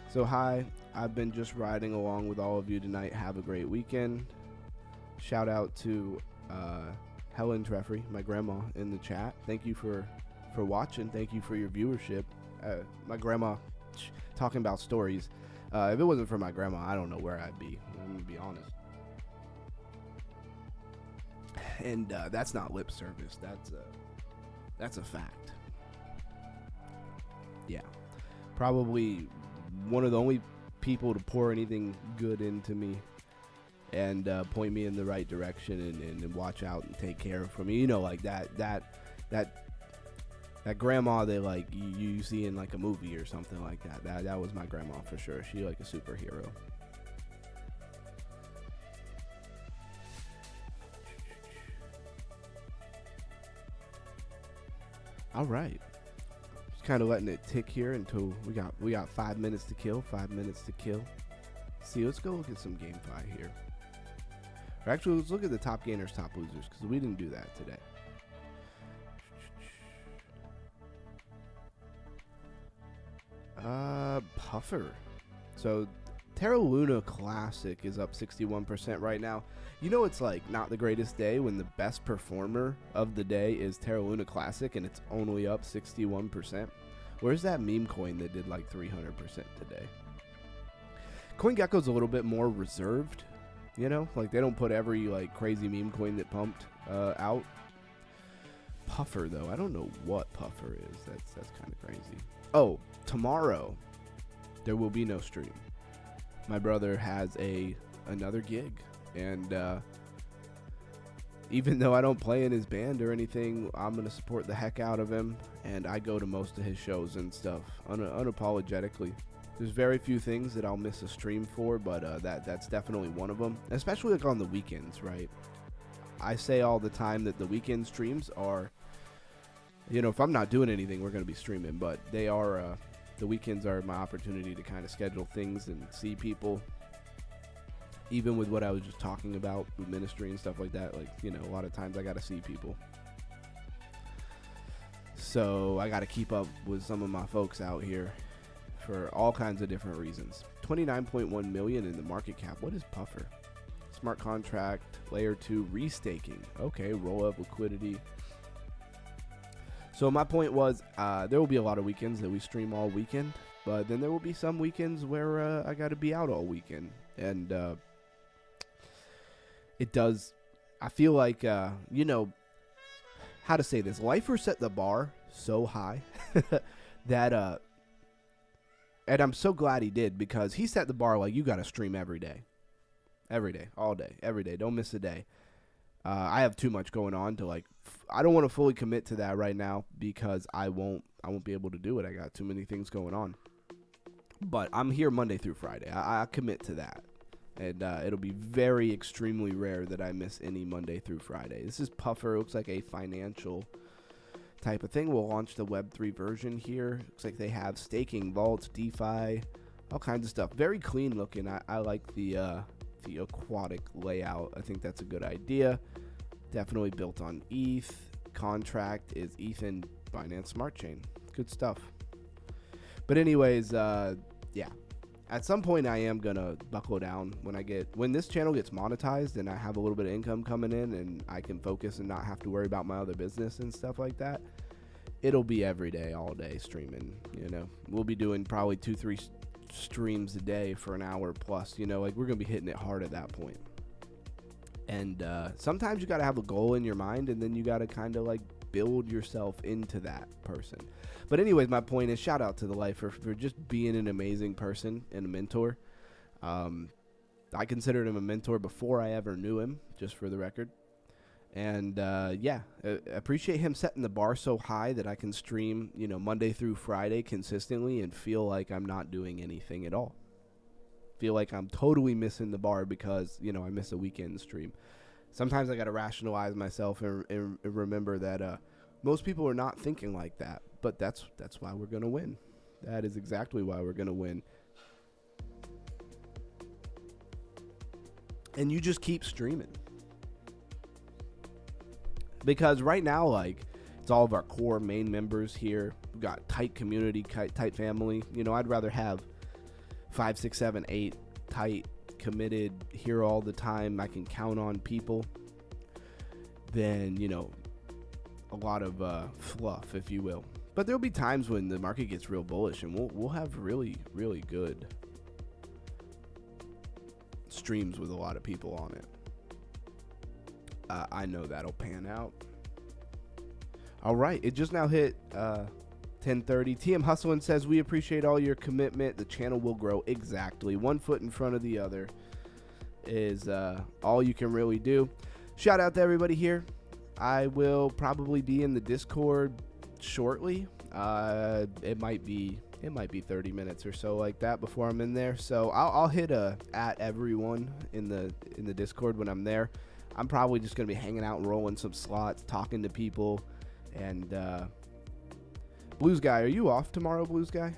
So hi, I've been just riding along with all of you tonight. Have a great weekend. Shout out to Helen Treffrey, my grandma, in the chat. Thank you for watching. Thank you for your viewership. My grandma talking about stories. If it wasn't for my grandma, I don't know where I'd be. I'm gonna be honest. And that's not lip service. That's a fact. Yeah, probably one of the only people to pour anything good into me and point me in the right direction and watch out and take care of me. You know, like that grandma that like you see in like a movie or something like that. That was my grandma for sure. She like a superhero. All right, just kind of letting it tick here until we got 5 minutes to kill. 5 minutes to kill. See, let's go look at some GameFi here. Or actually, let's look at the top gainers, top losers, because we didn't do that today. Puffer. So Terra Luna Classic is up 61% right now. You know, it's like not the greatest day when the best performer of the day is Terra Luna Classic and it's only up 61%. Where's that meme coin that did like 300% today? CoinGecko's a little bit more reserved, you know, like they don't put every like crazy meme coin that pumped out. Puffer though, I don't know what Puffer is. That's kind of crazy. Oh, tomorrow there will be no stream. My brother has another gig, and even though I don't play in his band or anything, I'm gonna support the heck out of him, and I go to most of his shows and stuff unapologetically. There's very few things that I'll miss a stream for, but that's definitely one of them, especially like on the weekends, right? I say all the time that the weekend streams are, you know, if I'm not doing anything, we're gonna be streaming, but they are the weekends are my opportunity to kind of schedule things and see people. Even with what I was just talking about with ministry and stuff like that, like, you know, a lot of times I got to see people. So I got to keep up with some of my folks out here for all kinds of different reasons. 29.1 million in the market cap. What is Puffer? Smart contract, layer 2 restaking. Okay, roll up liquidity. So my point was, there will be a lot of weekends that we stream all weekend, but then there will be some weekends where I got to be out all weekend. And it does, I feel like, you know, how to say this, Lifer set the bar so high that, and I'm so glad he did, because he set the bar like, you got to stream every day, all day, every day, don't miss a day. I have too much going on to like, I don't want to fully commit to that right now because I won't be able to do it. I got too many things going on, but I'm here Monday through Friday. I commit to that. And it'll be very extremely rare that I miss any Monday through Friday. This is Puffer. It looks like a financial type of thing. We'll launch the Web3 version here. Looks like they have staking, vaults, DeFi, all kinds of stuff. Very clean looking. I like the aquatic layout. I think that's a good idea. Definitely built on ETH. Contract is ETH and Binance Smart Chain. Good stuff. But anyways, yeah. At some point, I am gonna buckle down when this channel gets monetized and I have a little bit of income coming in and I can focus and not have to worry about my other business and stuff like that. It'll be every day, all day streaming. You know, we'll be doing probably 2-3 streams a day for an hour plus. You know, like we're gonna be hitting it hard at that point. And sometimes you gotta have a goal in your mind, and then you gotta kind of like build yourself into that person. But anyways, my point is, shout out to the Lifer for just being an amazing person and a mentor. I considered him a mentor before I ever knew him, just for the record. And yeah, I appreciate him setting the bar so high that I can stream, you know, Monday through Friday consistently and feel like I'm not doing anything at all. Feel like I'm totally missing the bar because, you know, I miss a weekend stream. sometimes I got to rationalize myself and remember that most people are not thinking like that. But that's why we're going to win. That is exactly why we're going to win. And you just keep streaming. Because right now, like, it's all of our core main members here. We've got tight community, tight family. You know, I'd rather have 5, 6, 7, 8 tight, committed, here all the time, I can count on people than, you know, a lot of fluff, if you will. But there'll be times when the market gets real bullish, and we'll have really, really good streams with a lot of people on it. I know that'll pan out. All right, it just now hit 10:30. TM Hustling says, we appreciate all your commitment. The channel will grow. Exactly. One foot in front of the other is all you can really do. Shout out to everybody here. I will probably be in the Discord shortly. It might be 30 minutes or so like that before I'm in there. So I'll hit at everyone in the Discord when I'm there. I'm probably just going to be hanging out and rolling some slots, talking to people. And Blues Guy, are you off tomorrow, Blues Guy?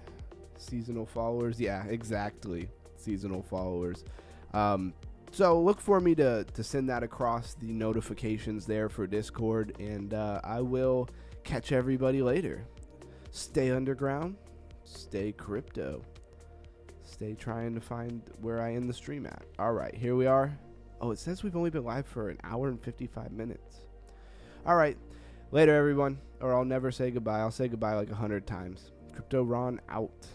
Seasonal followers? Yeah, exactly. Seasonal followers. So look for me to send that across the notifications there for Discord. And I will catch everybody later. Stay underground. Stay crypto. Stay trying to find where I end the stream at. All right, here we are. Oh, it says we've only been live for an hour and 55 minutes. All right. Later, everyone. Or I'll never say goodbye. I'll say goodbye like 100 times. Crypto Ron out.